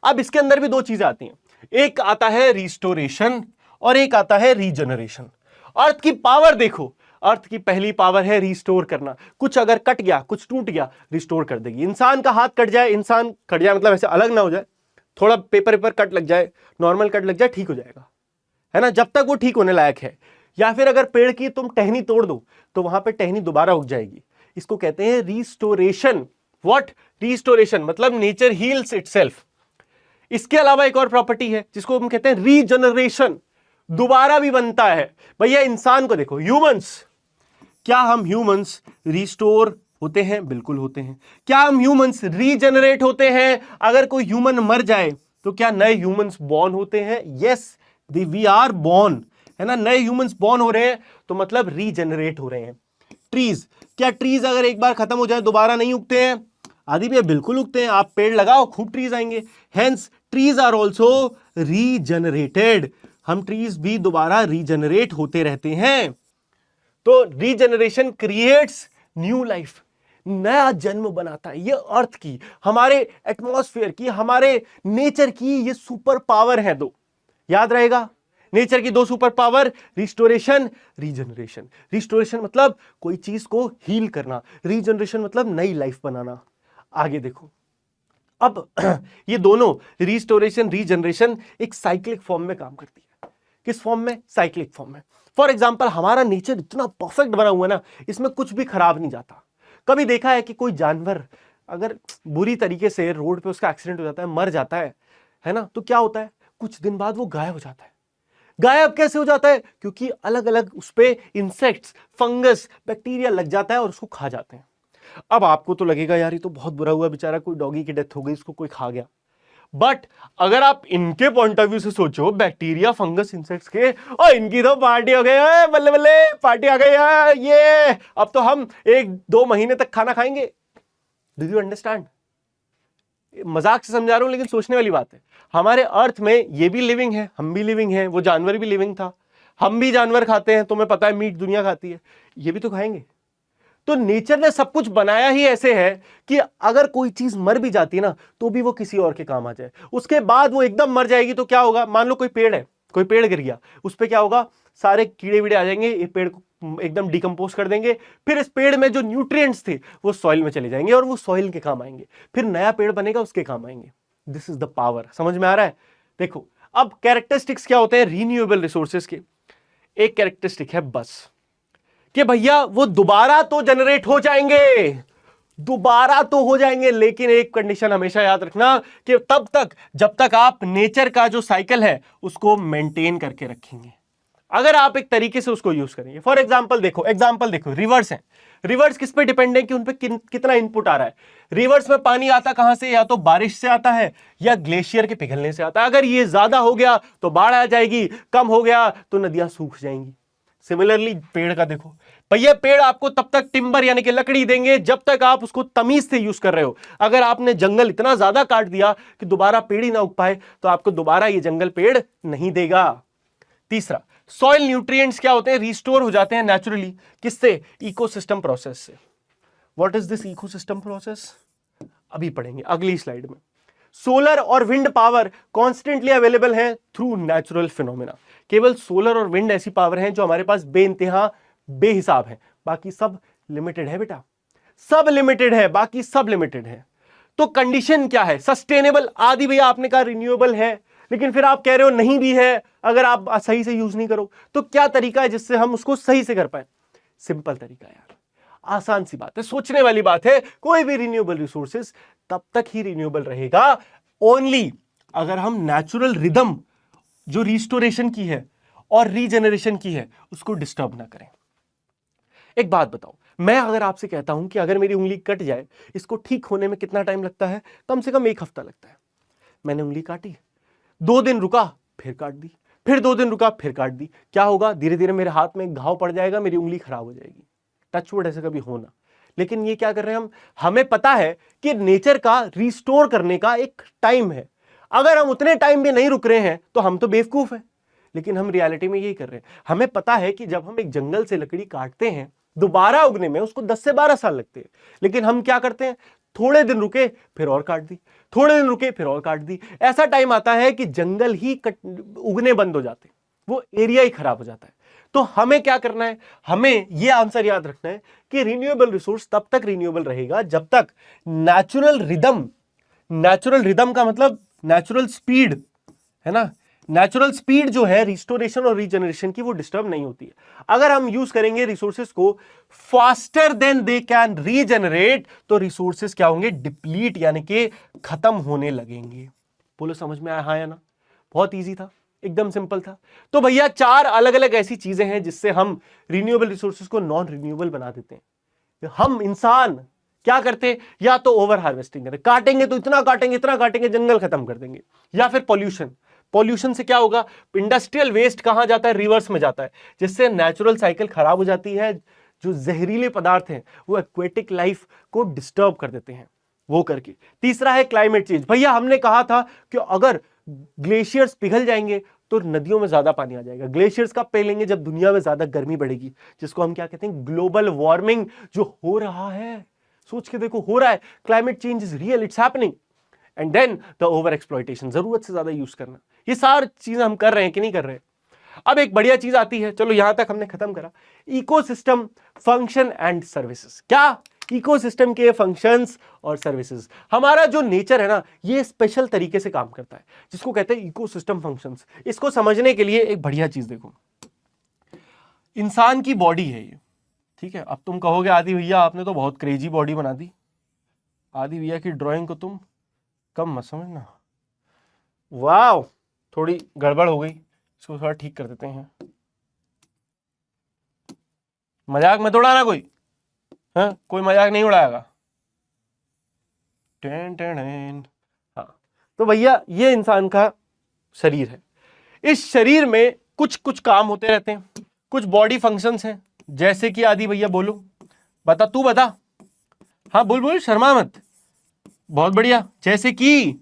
अब इसके अंदर भी दो चीजें आती हैं, एक आता है रिस्टोरेशन और एक आता है रीजनरेशन। अर्थ की पावर देखो, अर्थ की पहली पावर है रिस्टोर करना। कुछ अगर कट गया, कुछ टूट गया, रिस्टोर कर देगी। इंसान का हाथ कट जाए, इंसान कट जाए मतलब ऐसे अलग ना हो जाए, थोड़ा पेपर कट लग जाए, नॉर्मल कट लग जाए, ठीक हो जाएगा। है ना, जब तक वो ठीक होने लायक है। या फिर अगर पेड़ की तुम टहनी तोड़ दो तो वहां पे टहनी दोबारा उग जाएगी। इसको कहते हैं रिस्टोरेशन। व्हाट? रिस्टोरेशन मतलब नेचर हील्स इटसेल्फ। इसके अलावा एक और प्रॉपर्टी है जिसको हम कहते हैं रीजनरेशन, दोबारा भी बनता है। भैया इंसान को देखो, ह्यूमंस, क्या हम ह्यूमंस रिस्टोर होते हैं? बिल्कुल होते हैं। क्या हम ह्यूमंस रीजनरेट होते हैं? अगर कोई ह्यूमन मर जाए तो क्या नए ह्यूमंस बॉर्न होते हैं? यस, वी आर बॉर्न, है ना, नए ह्यूमंस बॉर्न हो रहे हैं, तो मतलब रीजनरेट हो रहे हैं। ट्रीज, क्या ट्रीज अगर एक बार खत्म हो जाए दोबारा नहीं उगते हैं? आदि भैया बिल्कुल उगते हैं, आप पेड़ लगाओ खूब ट्रीज आएंगे। Hence trees are also regenerated, हम ट्रीज भी दोबारा रीजनरेट होते रहते हैं। तो रीजनरेशन क्रिएट्स न्यू लाइफ, नया जन्म बनाता है। ये अर्थ की, हमारे एटमॉस्फेयर की, हमारे नेचर की ये सुपर पावर है दो, याद रहेगा। नेचर की दो super power, restoration, regeneration. Restoration मतलब कोई चीज को हील करना, रीजनरेशन मतलब नई लाइफ बनाना। आगे देखो, अब ये दोनों रिस्टोरेशन, रीजनरेशन एक साइक्लिक फॉर्म में काम करती है। किस फॉर्म में? साइक्लिक फॉर्म में। फॉर एग्जाम्पल, हमारा नेचर इतना परफेक्ट बना हुआ है ना, इसमें कुछ भी खराब नहीं जाता। कभी देखा है कि कोई जानवर अगर बुरी तरीके से रोड पे उसका एक्सीडेंट हो जाता है, मर जाता है ना, तो क्या होता है? कुछ दिन बाद वो गायब हो जाता है। गायब कैसे हो जाता है? क्योंकि अलग अलग उस पे इंसेक्ट्स, फंगस, बैक्टीरिया लग जाता है और उसको खा जाते हैं। अब आपको तो लगेगा यार ये तो बहुत बुरा हुआ, बेचारा कोई डॉगी की डेथ हो गई, इसको कोई खा गया। बट अगर आप इनके पॉइंट ऑफ व्यू से सोचो, बैक्टीरिया, फंगस, इंसेक्ट्स के, और इनकी तो पार्टी हो गई, बल्ले बल्ले पार्टी आ गई, ये अब तो हम 1-2 महीने तक खाना खाएंगे। Do you understand? मजाक से समझा रहा हूं लेकिन सोचने वाली बात है। हमारे अर्थ में ये भी लिविंग है, हम भी लिविंग है, वो जानवर भी लिविंग था, हम भी जानवर खाते हैं, तुम्हें पता है मीट दुनिया खाती है, ये भी तो खाएंगे। तो नेचर ने सब कुछ बनाया ही ऐसे है कि अगर कोई चीज मर भी जाती है ना, तो भी वो किसी और के काम आ जाए। उसके बाद वो एकदम मर जाएगी तो क्या होगा? मान लो कोई पेड़ है, कोई पेड़ गिर गया, उस पर क्या होगा? सारे कीड़े वीड़े आ जाएंगे, ये पेड़ को एकदम डिकम्पोज कर देंगे। फिर इस पेड़ में जो न्यूट्रिएंट्स थे वो सॉइल में चले जाएंगे और वो सॉइल के काम आएंगे। फिर नया पेड़ बनेगा, उसके काम आएंगे। This is the power. समझ में आ रहा है? देखो, अब कैरेक्टरिस्टिक्स क्या होते हैं रीन्यूएबल रिसोर्सेज के? एक कैरेक्टरिस्टिक है बस कि भैया वो दोबारा तो जनरेट हो जाएंगे, दोबारा तो हो जाएंगे, लेकिन एक कंडीशन हमेशा याद रखना कि तब तक जब तक आप नेचर का जो साइकिल है उसको मेंटेन करके रखेंगे। अगर आप एक तरीके से उसको यूज करेंगे, फॉर एग्जांपल देखो, रिवर्स है। रिवर्स किस पे डिपेंड है कि उन पे कितना इनपुट आ रहा है। रिवर्स में पानी आता कहां से? या तो बारिश से आता है या ग्लेशियर के पिघलने से आता है। अगर ये ज्यादा हो गया तो बाढ़ आ जाएगी, कम हो गया तो नदियां सूख जाएंगी। सिमिलरली पेड़ का देखो भैया, पेड़ आपको तब तक टिम्बर यानी कि लकड़ी देंगे जब तक आप उसको तमीज से यूज कर रहे हो। अगर आपने जंगल इतना ज्यादा काट दिया कि दोबारा पेड़ ही ना उग पाए तो आपको दोबारा ये जंगल पेड़ नहीं देगा। तीसरा, सॉइल न्यूट्रिएंट्स क्या होते हैं? रिस्टोर हो जाते हैं नेचुरली। किससे? इकोसिस्टम प्रोसेस से। What is this ecosystem process? अभी पढ़ेंगे अगली स्लाइड में। सोलर और विंड पावर कॉन्स्टेंटली अवेलेबल है थ्रू नेचुरल फिनोमेना। केवल सोलर और विंड ऐसी पावर हैं जो हमारे पास बेइंतहा बेहिसाब है, बाकी सब लिमिटेड है बेटा, सब लिमिटेड है, बाकी सब लिमिटेड है। तो कंडीशन क्या है? सस्टेनेबल। आदि भैया आपने कहा रिन्यूएबल है, लेकिन फिर आप कह रहे हो नहीं भी है अगर आप सही से यूज नहीं करो। तो क्या तरीका है जिससे हम उसको सही से कर पाए? सिंपल तरीका यार, आसान सी बात है, सोचने वाली बात है। कोई भी रिन्यूएबल रिसोर्सेज तब तक ही रिन्यूएबल रहेगा ओनली अगर हम नेचुरल रिदम जो रिस्टोरेशन की है और रीजनरेशन की है उसको डिस्टर्ब ना करें। एक बात बताओ, मैं अगर आपसे कहता हूं कि अगर मेरी उंगली कट जाए, इसको ठीक होने में कितना टाइम लगता है? कम से कम 1 हफ्ता लगता है। मैंने उंगली काटी, 2 दिन रुका, फिर काट दी, फिर 2 दिन रुका, फिर काट दी। क्या होगा? धीरे धीरे मेरे हाथ में घाव पड़ जाएगा, मेरी उंगली खराब हो जाएगी। टचवुड ऐसे कभी होना। लेकिन ये क्या कर रहे हैं हम? हमें पता है कि नेचर का रिस्टोर करने का एक टाइम है। अगर हम उतने टाइम भी नहीं रुक रहे हैं तो हम तो बेवकूफ हैं। लेकिन हम रियलिटी में यही कर रहे हैं। हमें पता है कि जब हम एक जंगल से लकड़ी काटते हैं, दोबारा उगने में उसको 10 से 12 साल लगते हैं। लेकिन हम क्या करते हैं? थोड़े दिन रुके फिर और काट दी, थोड़े दिन रुके फिर और काट दी। ऐसा टाइम आता है कि जंगल ही उगने बंद हो जाते, वो एरिया ही खराब हो जाता है। तो हमें क्या करना है? हमें यह आंसर याद रखना है कि रिन्यूएबल रिसोर्स तब तक रिन्यूएबल रहेगा जब तक नेचुरल रिदम का मतलब नेचुरल स्पीड है ना, नेचुरल स्पीड जो है रिस्टोरेशन और रीजनरेशन की वो डिस्टर्ब नहीं होती है। अगर हम यूज करेंगे रिसोर्सेज को faster than they can regenerate, तो रिसोर्सेज क्या होंगे, डिप्लीट यानी कि खत्म होने लगेंगे। बोलो समझ में आया हाँ या ना? बहुत इजी था, एकदम सिंपल था। तो भैया चार अलग अलग ऐसी चीजें हैं जिससे हम रिन्यूएबल रिसोर्सेज को नॉन रिन्यूएबल बना देते हैं। हम इंसान क्या करते, या तो ओवर हार्वेस्टिंग करें, काटेंगे तो इतना काटेंगे जंगल खत्म कर देंगे, या फिर पॉल्यूशन से क्या होगा, इंडस्ट्रियल वेस्ट कहां जाता है, रिवर्स में जाता है, जिससे नेचुरल साइकिल खराब हो जाती है। जो जहरीले पदार्थ हैं वो एक्वेटिक लाइफ को डिस्टर्ब कर देते हैं वो करके। तीसरा है क्लाइमेट चेंज। भैया हमने कहा था कि अगर ग्लेशियर्स पिघल जाएंगे तो नदियों में ज्यादा पानी आ जाएगा। ग्लेशियर्स कब पिघलेंगे, जब दुनिया में ज्यादा गर्मी बढ़ेगी, जिसको हम क्या कहते हैं, ग्लोबल वार्मिंग जो हो रहा है। सोच के देखो, हो रहा है, climate change is real, it's happening. And then the over exploitation, जरूरत से ज्यादा यूज करना। ये सारी चीजें हम कर रहे हैं कि नहीं कर रहे हैं। अब एक बढ़िया चीज आती है, चलो यहां तक हमने खत्म करा, इकोसिस्टम फंक्शन एंड सर्विसेज। क्या इकोसिस्टम के फंक्शंस और सर्विसेज। हमारा जो नेचर है ना, ये स्पेशल तरीके से काम करता है, जिसको कहते हैं इकोसिस्टम फंक्शंस। इसको समझने के लिए एक बढ़िया चीज देखो, इंसान की बॉडी है ये, ठीक है। अब तुम कहोगे आदि भैया आपने तो बहुत क्रेजी बॉडी बना दी, आदि भैया की ड्राइंग को तुम कम मत समझना। वाह, थोड़ी गड़बड़ हो गई, इसको थोड़ा ठीक कर देते हैं। मजाक मत उड़ाना कोई, हाँ कोई मजाक नहीं उड़ाएगा। Ten ten ten. हाँ, तो भैया ये इंसान का शरीर है। इस शरीर में कुछ कुछ काम होते रहते हैं, कुछ बॉडी फंक्शंस हैं, जैसे कि आदि भैया बोलो, बता तू बता। हाँ बोल बोल, शर्मा मत। बहुत बढ़िया। जैसे कि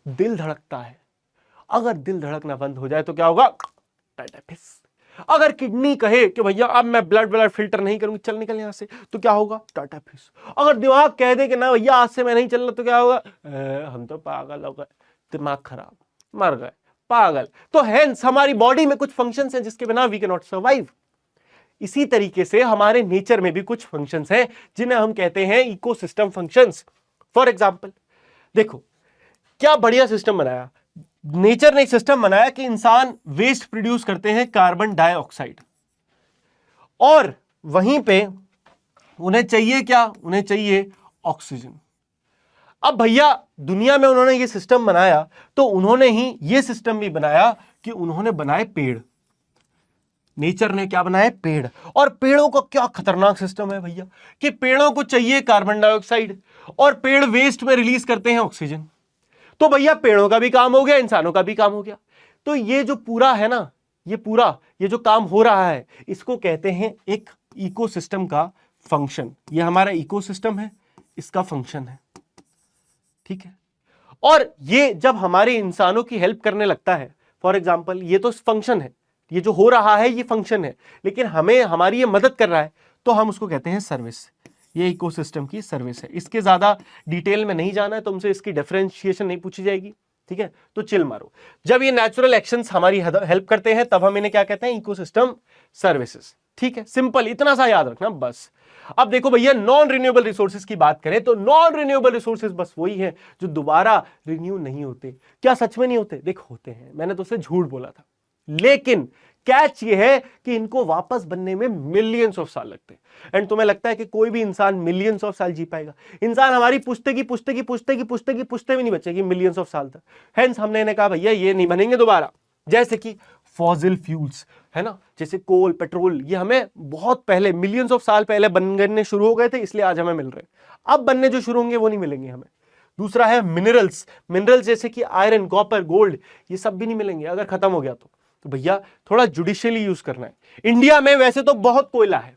दिल धड़कता है, अगर दिल धड़कना बंद हो जाए तो क्या होगा, टाइटाइफिस। अगर किडनी कहे कि भैया अब मैं ब्लड फिल्टर नहीं करूंगी, चल निकल यहां से, तो क्या होगा, टाइटाइफिस। अगर दिमाग कह दे कि ना भैया आज से मैं नहीं चल रहा, तो क्या होगा, हम तो पागल हो गए, दिमाग खराब, मर गए, पागल। तो हेंस हमारी बॉडी में कुछ फंक्शंस हैं जिसके बिना वी कैन नॉट सर्वाइव। इसी तरीके से हमारे नेचर में भी कुछ फंक्शंस हैं जिन्हें हम कहते हैं इकोसिस्टम फंक्शंस। फॉर एग्जांपल देखो, क्या बढ़िया सिस्टम बनाया नेचर ने, एक सिस्टम बनाया कि इंसान वेस्ट प्रोड्यूस करते हैं कार्बन डाइऑक्साइड, और वहीं पे उन्हें चाहिए क्या, उन्हें चाहिए ऑक्सीजन। अब भैया दुनिया में उन्होंने ये सिस्टम बनाया, तो उन्होंने ही ये सिस्टम भी बनाया कि उन्होंने बनाए पेड़। नेचर ने क्या बनाए, पेड़। और पेड़ों का क्या खतरनाक सिस्टम है भैया, कि पेड़ों को चाहिए कार्बन डाइऑक्साइड और पेड़ वेस्ट में रिलीज करते हैं ऑक्सीजन। तो भैया पेड़ों का भी काम हो गया, इंसानों का भी काम हो गया। तो ये जो पूरा है ना, ये जो काम हो रहा है, इसको कहते हैं एक इकोसिस्टम का फंक्शन। ये हमारा इकोसिस्टम है, इसका फंक्शन है, ठीक है। और ये जब हमारे इंसानों की हेल्प करने लगता है, फॉर एग्जाम्पल ये तो फंक्शन है, ये जो हो रहा है ये फंक्शन है, लेकिन हमें हमारी ये मदद कर रहा है, तो हम उसको कहते हैं सर्विस। ये इकोसिस्टम की सर्विस है। इसके ज्यादा डिटेल में नहीं जाना है, तुमसे इसकी डिफरेंशिएशन नहीं पूछी जाएगी, ठीक है। तो चिल मारो, जब ये नेचुरल एक्शंस हमारी हेल्प करते हैं तब हम इन्हें क्या कहते हैं, इकोसिस्टम सर्विसेज, ठीक है। सिंपल इतना सा याद रखना बस। अब देखो भैया, नॉन रिन्यूएबल रिसोर्सेज की बात करें तो नॉन रिन्यूएबल रिसोर्सेज बस वही है जो दोबारा रिन्यू नहीं होते। क्या सच में नहीं होते? देख होते हैं, मैंने तो उससे झूठ बोला था, लेकिन कैच ये है कि इनको वापस बनने में मिलियंस ऑफ साल लगते हैं। एंड तुम्हें लगता है कि कोई भी इंसान मिलियंस ऑफ साल जी पाएगा? इंसान हमारी पुश्ते भी नहीं बचेगी मिलियंस ऑफ साल तक। हेंस हमने इन्हें कहा भैया ये नहीं बनेंगे दोबारा। जैसे कि फॉसिल फ्यूल्स है ना, जैसे कोल, पेट्रोल, ये हमें बहुत पहले मिलियंस ऑफ साल पहले बनने शुरू हो गए थे, इसलिए आज हमें मिल रहे हैं। अब बनने जो शुरू होंगे वो नहीं मिलेंगे हमें। दूसरा है मिनरल्स जैसे कि आयरन, कॉपर, गोल्ड, ये सब भी नहीं मिलेंगे अगर खत्म हो गया तो भैया थोड़ा जुडिशियली यूज करना है। इंडिया में वैसे तो बहुत कोयला है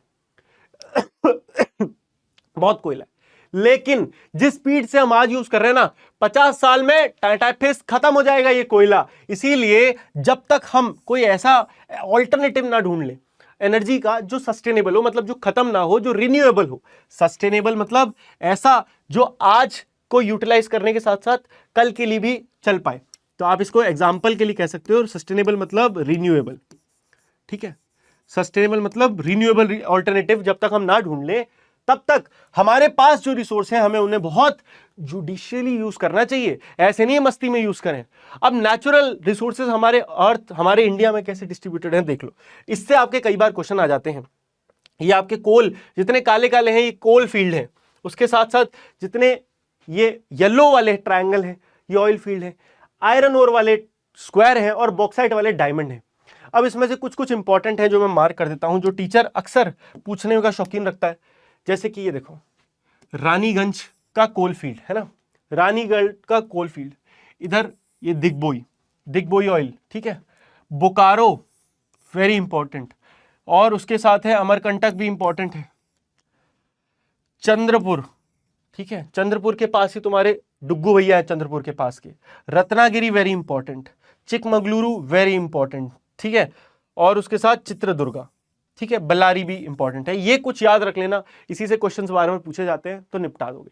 बहुत कोयला है, लेकिन जिस स्पीड से हम आज यूज कर रहे हैं ना, 50 साल में टाइटाइफिस खत्म हो जाएगा ये कोयला। इसीलिए जब तक हम कोई ऐसा ऑल्टरनेटिव ना ढूंढ ले एनर्जी का जो सस्टेनेबल हो, मतलब जो खत्म ना हो, जो रिन्यूएबल हो। सस्टेनेबल मतलब ऐसा जो आज को यूटिलाइज करने के साथ साथ कल के लिए भी चल पाए। तो आप इसको एग्जाम्पल के लिए कह सकते हो, सस्टेनेबल मतलब रिन्यूएबल, ठीक है। सस्टेनेबल मतलब रिन्यूएबल ऑल्टरनेटिव जब तक हम ना ढूंढ ले तब तक हमारे पास जो रिसोर्स हैं हमें उन्हें बहुत जुडिशियली यूज करना चाहिए, ऐसे नहीं मस्ती में यूज करें। अब नेचुरल रिसोर्सेज हमारे अर्थ, हमारे इंडिया में कैसे डिस्ट्रीब्यूटेड हैं देख लो। इससे आपके कई बार क्वेश्चन आ जाते हैं। ये आपके कोल जितने काले काले हैं ये कोल फील्ड है, उसके साथ साथ जितने ये येलो वाले ट्रायंगल हैं ये ऑयल फील्ड है, आयरन ओर वाले स्क्वायर है और बॉक्साइट वाले डायमंड है। अब इसमें से कुछ कुछ इंपॉर्टेंट है जो मैं मार्क कर देता हूं, जो टीचर अक्सर पूछने का शौकीन रखता है। जैसे कि ये देखो, रानीगंज का कोल फील्ड है ना, रानीगढ़ का कोल फील्ड, इधर ये दिग्बोई ऑयल, ठीक है, बोकारो वेरी इंपॉर्टेंट, और उसके साथ है अमरकंटक भी इंपॉर्टेंट है, चंद्रपुर, ठीक है, चंद्रपुर के पास ही तुम्हारे डुग्गू भैया है, चंद्रपुर के पास के, Ratnagiri very important, Chikkamagaluru very important, ठीक है, और उसके साथ चित्रदुर्गा, ठीक है, बल्लारी भी इंपॉर्टेंट है। ये कुछ याद रख लेना, इसी से क्वेश्चंस बारे में पूछे जाते हैं तो निपटा दोगे।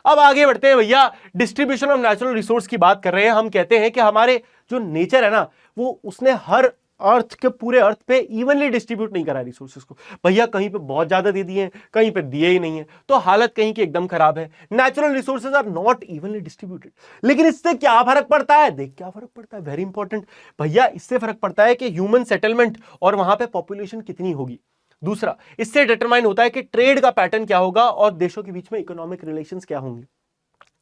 अब आगे बढ़ते हैं भैया, डिस्ट्रीब्यूशन ऑफ नेचुरल रिसोर्स की बात कर रहे हैं। हम कहते हैं कि हमारे जो नेचर है ना वो उसने हर अर्थ के पूरे अर्थ पे इवनली डिस्ट्रीब्यूट नहीं करा रिसोर्सेज को। भैया कहीं पे बहुत ज्यादा दे दिए हैं, कहीं पे दिए ही नहीं है, तो हालत कहीं की एकदम खराब है। Natural resources are not evenly distributed. लेकिन इससे क्या फर्क पड़ता है, देख क्या फर्क पड़ता है, वेरी इंपॉर्टेंट भैया, इससे फर्क पड़ता है कि ह्यूमन सेटलमेंट और वहां पे पॉपुलेशन कितनी होगी। दूसरा, इससे डिटरमाइन होता है कि ट्रेड का पैटर्न क्या होगा और देशों के बीच में इकोनॉमिक रिलेशंस क्या होंगे।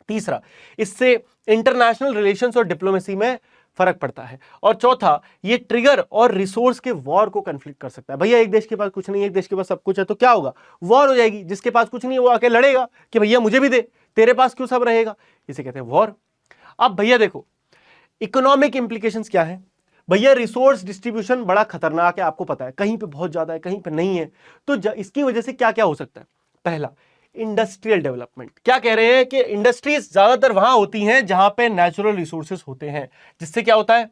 तीसरा, इससे इंटरनेशनल रिलेशंस और डिप्लोमेसी में फर्क पड़ता है। और चौथा, ये ट्रिगर और रिसोर्स के वॉर को कन्फ्लिक्ट कर सकता है। भैया एक देश के पास कुछ नहीं है, एक देश के पास सब कुछ है, तो क्या होगा, वॉर हो जाएगी। जिसके पास कुछ नहीं है वो आके लड़ेगा कि भैया मुझे भी दे, तेरे पास क्यों सब रहेगा, इसे कहते हैं वॉर। अब भैया देखो इकोनॉमिक इंप्लीकेशंस क्या है। भैया रिसोर्स डिस्ट्रीब्यूशन बड़ा खतरनाक है, आपको पता है, कहीं पे बहुत ज्यादा है, कहीं पे नहीं है। तो इसकी वजह से क्या क्या हो सकता है। पहला, इंडस्ट्रियल डेवलपमेंट। क्या कह रहे हैं कि इंडस्ट्रीज ज्यादातर वहां होती हैं जहां पे नेचुरल रिसोर्सेज होते हैं, जिससे क्या होता है,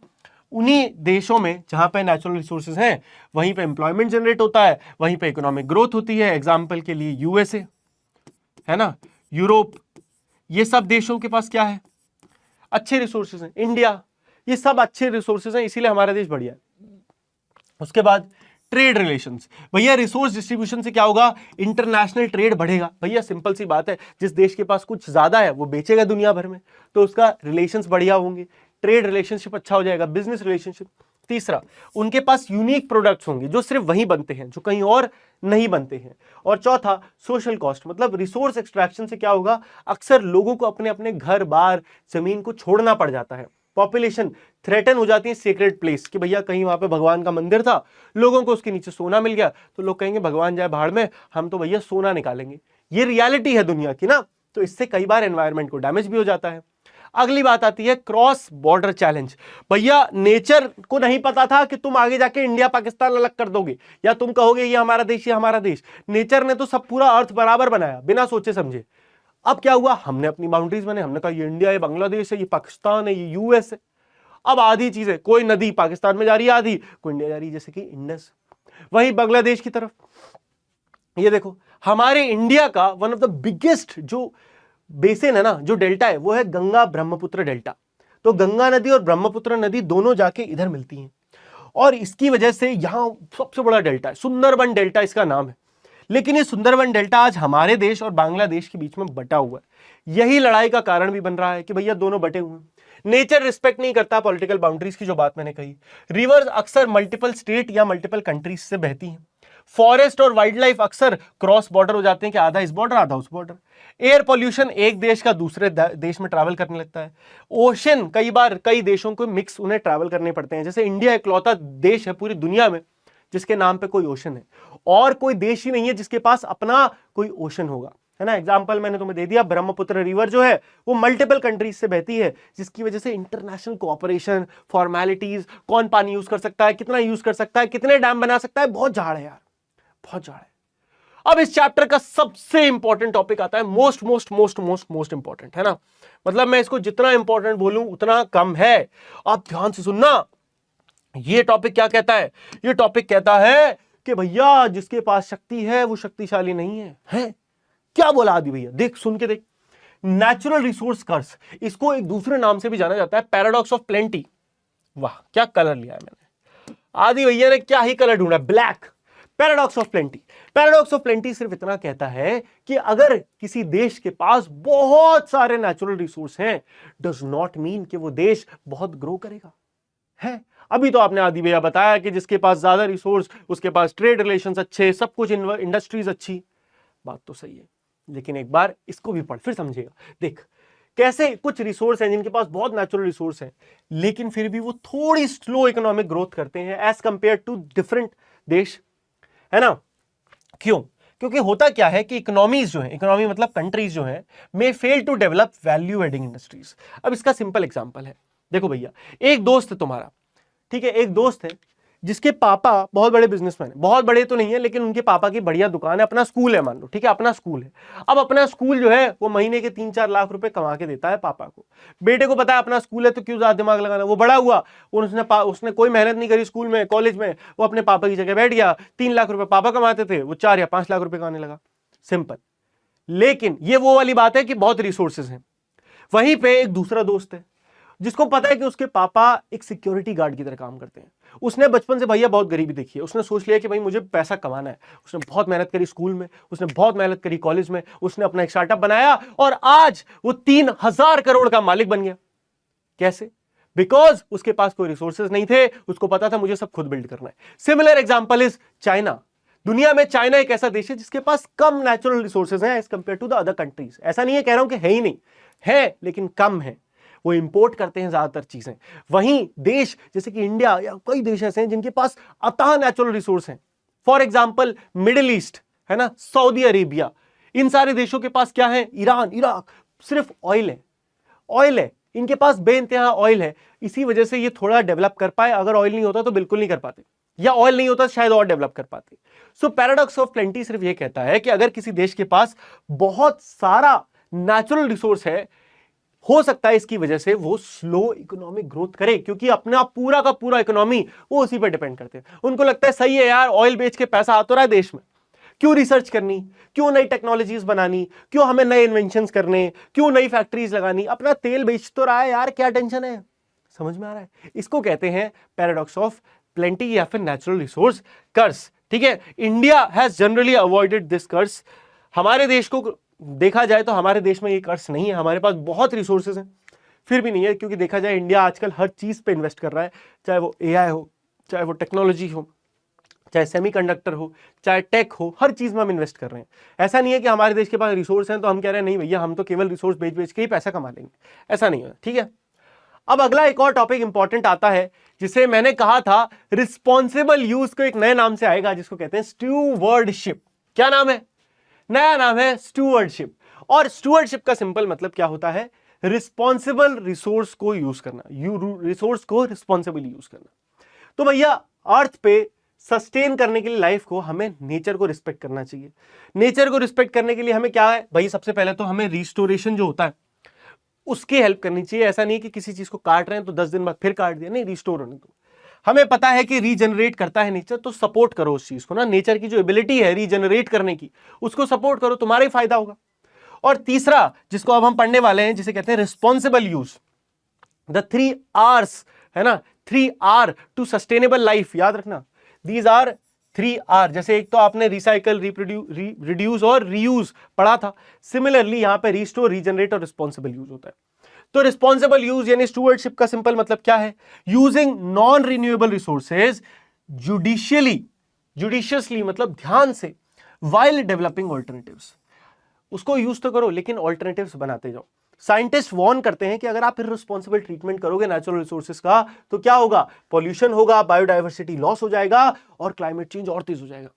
उन्हीं देशों में जहां पे नेचुरल रिसोर्सेज हैं वहीं पे एम्प्लॉयमेंट जनरेट होता है, वहीं पे इकोनॉमिक ग्रोथ होती है। एग्जांपल के लिए यूएसए है ना, यूरोप, ये सब देशों के पास क्या है, अच्छे रिसोर्सेज हैं। इंडिया, ये सब अच्छे रिसोर्सेज हैं, इसीलिए हमारा देश बढ़िया है। उसके बाद ट्रेड रिलेशंस। भैया रिसोर्स डिस्ट्रीब्यूशन से क्या होगा, इंटरनेशनल ट्रेड बढ़ेगा। भैया सिंपल सी बात है, जिस देश के पास कुछ ज्यादा है वो बेचेगा दुनिया भर में, तो उसका रिलेशंस बढ़िया होंगे, ट्रेड रिलेशनशिप अच्छा हो जाएगा, बिजनेस रिलेशनशिप। तीसरा, उनके पास यूनिक प्रोडक्ट्स होंगे जो सिर्फ वहीं बनते हैं, जो कहीं और नहीं बनते हैं। और चौथा, सोशल कॉस्ट, मतलब रिसोर्स एक्सट्रैक्शन से क्या होगा, अक्सर लोगों को अपने अपने घर बार जमीन को छोड़ना पड़ जाता है, पॉपुलेशन थ्रेटन हो जाती है सेक्रेट प्लेस, कि भैया कहीं वहां पे भगवान का मंदिर था, लोगों को उसके नीचे सोना मिल गया, तो लोग कहेंगे भगवान जाए भाड़ में, हम तो भैया सोना निकालेंगे। ये रियलिटी है दुनिया की ना, तो इससे कई बार एनवायरनमेंट को डैमेज भी हो जाता है। अगली बात आती है क्रॉस बॉर्डर चैलेंज। भैया नेचर को नहीं पता था कि तुम आगे जाके इंडिया पाकिस्तान अलग कर दोगे, या तुम कहोगे ये हमारा देश, ये हमारा देश। नेचर ने तो सब पूरा अर्थ बराबर बनाया बिना सोचे समझे। अब क्या हुआ, हमने अपनी बाउंड्रीज बने, हमने कहा ये इंडिया है, बांग्लादेश है, ये पाकिस्तान है, ये यूएस है। अब आधी चीजें, कोई नदी पाकिस्तान में जा रही है, आधी कोई इंडिया जा रही है, जैसे कि इंडस। वहीं बांग्लादेश की तरफ ये देखो, हमारे इंडिया का वन ऑफ द बिगेस्ट जो बेसिन है ना, जो डेल्टा है, वो है गंगा ब्रह्मपुत्र डेल्टा। तो गंगा नदी और ब्रह्मपुत्र नदी दोनों जाके इधर मिलती हैं, और इसकी वजह से यहां सबसे बड़ा डेल्टा है, सुंदरबन डेल्टा इसका नाम है। लेकिन ये सुंदरबन डेल्टा आज हमारे देश और बांग्लादेश के बीच में बटा हुआ है। यही लड़ाई का कारण भी बन रहा है कि भैया दोनों बटे हुए हैं। नेचर रिस्पेक्ट नहीं करता पॉलिटिकल बाउंड्रीज की, जो बात मैंने कही। रिवर्स अक्सर मल्टीपल स्टेट या मल्टीपल कंट्रीज से बहती हैं। फॉरेस्ट और वाइल्ड लाइफ अक्सर क्रॉस बॉर्डर हो जाते हैं कि आधा इस बॉर्डर आधा उस बॉर्डर। एयर पॉल्यूशन एक देश का दूसरे देश में ट्रैवल करने लगता है। ओशन कई बार कई देशों को मिक्स उन्हें ट्रैवल करने पड़ते हैं। जैसे इंडिया इकलौता देश है पूरी दुनिया में जिसके नाम पे कोई ओशन है, और कोई देश ही नहीं है जिसके पास अपना कोई ओशन होगा, है ना। एग्जाम्पल मैंने तुम्हें दे दिया, ब्रह्मपुत्र रिवर जो है वो मल्टीपल कंट्रीज से बहती है, जिसकी वजह से इंटरनेशनल कोऑपरेशन, फॉर्मेलिटीज, कौन पानी यूज कर सकता है, कितना यूज कर सकता है, कितने डैम बना सकता है, बहुत झाड़ है यार, बहुत झाड़ है। अब इस चैप्टर का सबसे इंपॉर्टेंट टॉपिक आता है, most most most most most important, है ना। मतलब मैं इसको जितना इंपॉर्टेंट बोलूं उतना कम है। आप ध्यान से सुनना, ये टॉपिक क्या कहता है, ये टॉपिक कहता है कि भैया जिसके पास शक्ति है वो शक्तिशाली नहीं है। क्या बोला आदि भैया, देख सुन के देख। नेचुरल रिसोर्स कर्स, इसको एक दूसरे नाम से भी जाना जाता है, पैराडॉक्स ऑफ प्लेंटी। वाह क्या कलर लिया है मैंने, आदि भैया ने क्या ही कलर ढूंढा, black. Paradox of plenty. Paradox of plenty सिर्फ इतना कहता है कि अगर किसी देश के पास बहुत सारे नेचुरल रिसोर्स हैं, डज नॉट मीन कि वो देश बहुत ग्रो करेगा। है अभी तो आपने आदि भैया बताया कि जिसके पास ज्यादा रिसोर्स उसके पास ट्रेड रिलेशंस अच्छे, सब कुछ, इंडस्ट्रीज अच्छी, बात तो सही है, लेकिन एक बार इसको भी पढ़ फिर समझेगा। देख कैसे कुछ रिसोर्स हैं जिनके पास बहुत नेचुरल रिसोर्स हैं, लेकिन फिर भी वो थोड़ी स्लो इकोनॉमिक ग्रोथ करते हैं एज कंपेयर टू डिफरेंट देश, है ना। क्यों? क्योंकि होता क्या है कि इकोनॉमीज जो है, इकोनॉमी मतलब कंट्रीज जो है, may fail to develop value adding industries. अब इसका सिंपल एग्जांपल है, देखो भैया, एक दोस्त है तुम्हारा, ठीक है, एक दोस्त है जिसके पापा बहुत बड़े बिजनेसमैन है, बहुत बड़े तो नहीं है लेकिन उनके पापा की बढ़िया दुकान है, अपना स्कूल है मान लो, ठीक है, अपना स्कूल है। अब अपना स्कूल जो है वो महीने के 3-4 लाख रुपए कमा के देता है पापा को। बेटे को पता है अपना स्कूल है तो क्यों ज्यादा दिमाग लगाना, वो बड़ा हुआ, उसने कोई मेहनत नहीं करी स्कूल में, कॉलेज में, वो अपने पापा की जगह बैठ गया, 3 लाख रुपए पापा कमाते थे, वो 4 या 5 लाख रुपए कमाने लगा, सिंपल। लेकिन ये वो वाली बात है कि बहुत रिसोर्सेज हैं। वहीं पे एक दूसरा दोस्त है जिसको पता है कि उसके पापा एक सिक्योरिटी गार्ड की तरह काम करते हैं। उसने बचपन से भैया बहुत गरीबी देखी है, उसने सोच लिया कि भाई मुझे पैसा कमाना है। उसने बहुत मेहनत करी स्कूल में, उसने बहुत मेहनत करी कॉलेज में, उसने अपना एक स्टार्टअप बनाया और आज वो 3,000 करोड़ का मालिक बन गया। कैसे? बिकॉज उसके पास कोई रिसोर्सेज नहीं थे, उसको पता था मुझे सब खुद बिल्ड करना है। Similar example is China. दुनिया में चाइना एक ऐसा देश है जिसके पास कम नेचुरल रिसोर्सेज हैं as compare to the other countries. ऐसा नहीं है कह रहा हूं कि है ही नहीं, है लेकिन कम है, वो इंपोर्ट करते हैं ज्यादातर चीजें। वहीं देश जैसे कि इंडिया या कई देश ऐसे हैं जिनके पास अथाह नेचुरल रिसोर्स हैं। फॉर एग्जांपल मिडिल ईस्ट, है ना, सऊदी अरेबिया, इन सारे देशों के पास क्या है, ईरान, इराक, सिर्फ ऑयल है, ऑयल है, इनके पास बेइंतहा ऑयल है। इसी वजह से ये थोड़ा डेवलप कर पाए, अगर ऑयल नहीं होता तो बिल्कुल नहीं कर पाते, या ऑयल नहीं होता शायद और डेवलप कर पाते। सो पैराडॉक्स ऑफ प्लेंटी सिर्फ ये कहता है कि अगर किसी देश के पास बहुत सारा नेचुरल रिसोर्स है, हो सकता है इसकी वजह से वो स्लो इकोनॉमिक ग्रोथ करे, क्योंकि अपना पूरा का पूरा इकोनॉमी वो उसी पर डिपेंड करते हैं। उनको लगता है सही है यार, ऑयल बेच के पैसा आ तो रहा है देश में, क्यों रिसर्च करनी, क्यों नई टेक्नोलॉजीज बनानी, क्यों हमें नए इन्वेंशंस करने, क्यों नई फैक्ट्रीज लगानी, अपना तेल बेच तो रहा है यार, क्या टेंशन है। समझ में आ रहा है? इसको कहते हैं पैराडॉक्स ऑफ प्लेंटी या फिर नेचुरल रिसोर्स कर्स। ठीक है, India has generally avoided this curse. हमारे देश को देखा जाए तो हमारे देश में ये कर्ज नहीं है, हमारे पास बहुत रिसोर्सेज हैं, फिर भी नहीं है, क्योंकि देखा जाए इंडिया आजकल हर चीज पे इन्वेस्ट कर रहा है, चाहे वो एआई हो, चाहे वो टेक्नोलॉजी हो, चाहे सेमीकंडक्टर हो, चाहे टेक हो, हर चीज में हम इन्वेस्ट कर रहे हैं। ऐसा नहीं है कि हमारे देश के पास रिसोर्स हैं तो हम कह रहे हैं नहीं भैया हम तो केवल रिसोर्स बेच बेच के ही पैसा कमा लेंगे, ऐसा नहीं है। ठीक है, अब अगला एक और टॉपिक इंपॉर्टेंट आता है जिसे मैंने कहा था रिस्पॉन्सिबल यूज को एक नए नाम से आएगा जिसको कहते हैं स्टूवर्डशिप। क्या नाम है? नया नाम है स्टूवर्डशिप। और स्टूवर्डशिप का सिंपल मतलब क्या होता है? रिस्पॉन्सिबल रिसोर्स को यूज करना, रिसोर्स को रिस्पॉन्सिबली यूज करना। तो भैया अर्थ पे सस्टेन करने के लिए लाइफ को हमें नेचर को रिस्पेक्ट करना चाहिए। नेचर को रिस्पेक्ट करने के लिए हमें क्या है भाई, सबसे पहले तो हमें रिस्टोरेशन जो होता है उसकी हेल्प करनी चाहिए। ऐसा नहीं कि किसी चीज को काट रहे हैं तो 10 दिन बाद फिर काट दिया, नहीं, रिस्टोर होने दो। हमें पता है कि रीजनरेट करता है नेचर, तो सपोर्ट करो उस चीज को ना, नेचर की जो एबिलिटी है रीजनरेट करने की उसको सपोर्ट करो, तुम्हारा ही फायदा होगा। और तीसरा जिसको अब हम पढ़ने वाले हैं जिसे कहते हैं रिस्पॉन्सिबल यूज, द 3 R's, है ना, 3 R टू सस्टेनेबल लाइफ। याद रखना, दीज आर 3 R। जैसे एक तो आपने रिसाइकल, रिड्यूस और रीयूज पढ़ा था, सिमिलरली यहां पे रिस्टोर, रीजनरेट और रिस्पॉन्सिबल यूज होता है। तो रिस्पॉन्सिबल यूज यानी स्टूवर्डशिप का सिंपल मतलब क्या है? Using non renewable resources judiciously मतलब ध्यान से, वाइल डेवलपिंग ऑल्टरनेटिव्स। उसको यूज तो करो लेकिन ऑल्टरनेटिव्स बनाते जाओ। साइंटिस्ट वार्न करते हैं कि अगर आप इररिस्पॉन्सिबल ट्रीटमेंट करोगे नेचुरल रिसोर्सेज का तो क्या होगा? पॉल्यूशन होगा, बायोडाइवर्सिटी लॉस हो जाएगा और क्लाइमेट चेंज और तेज हो जाएगा।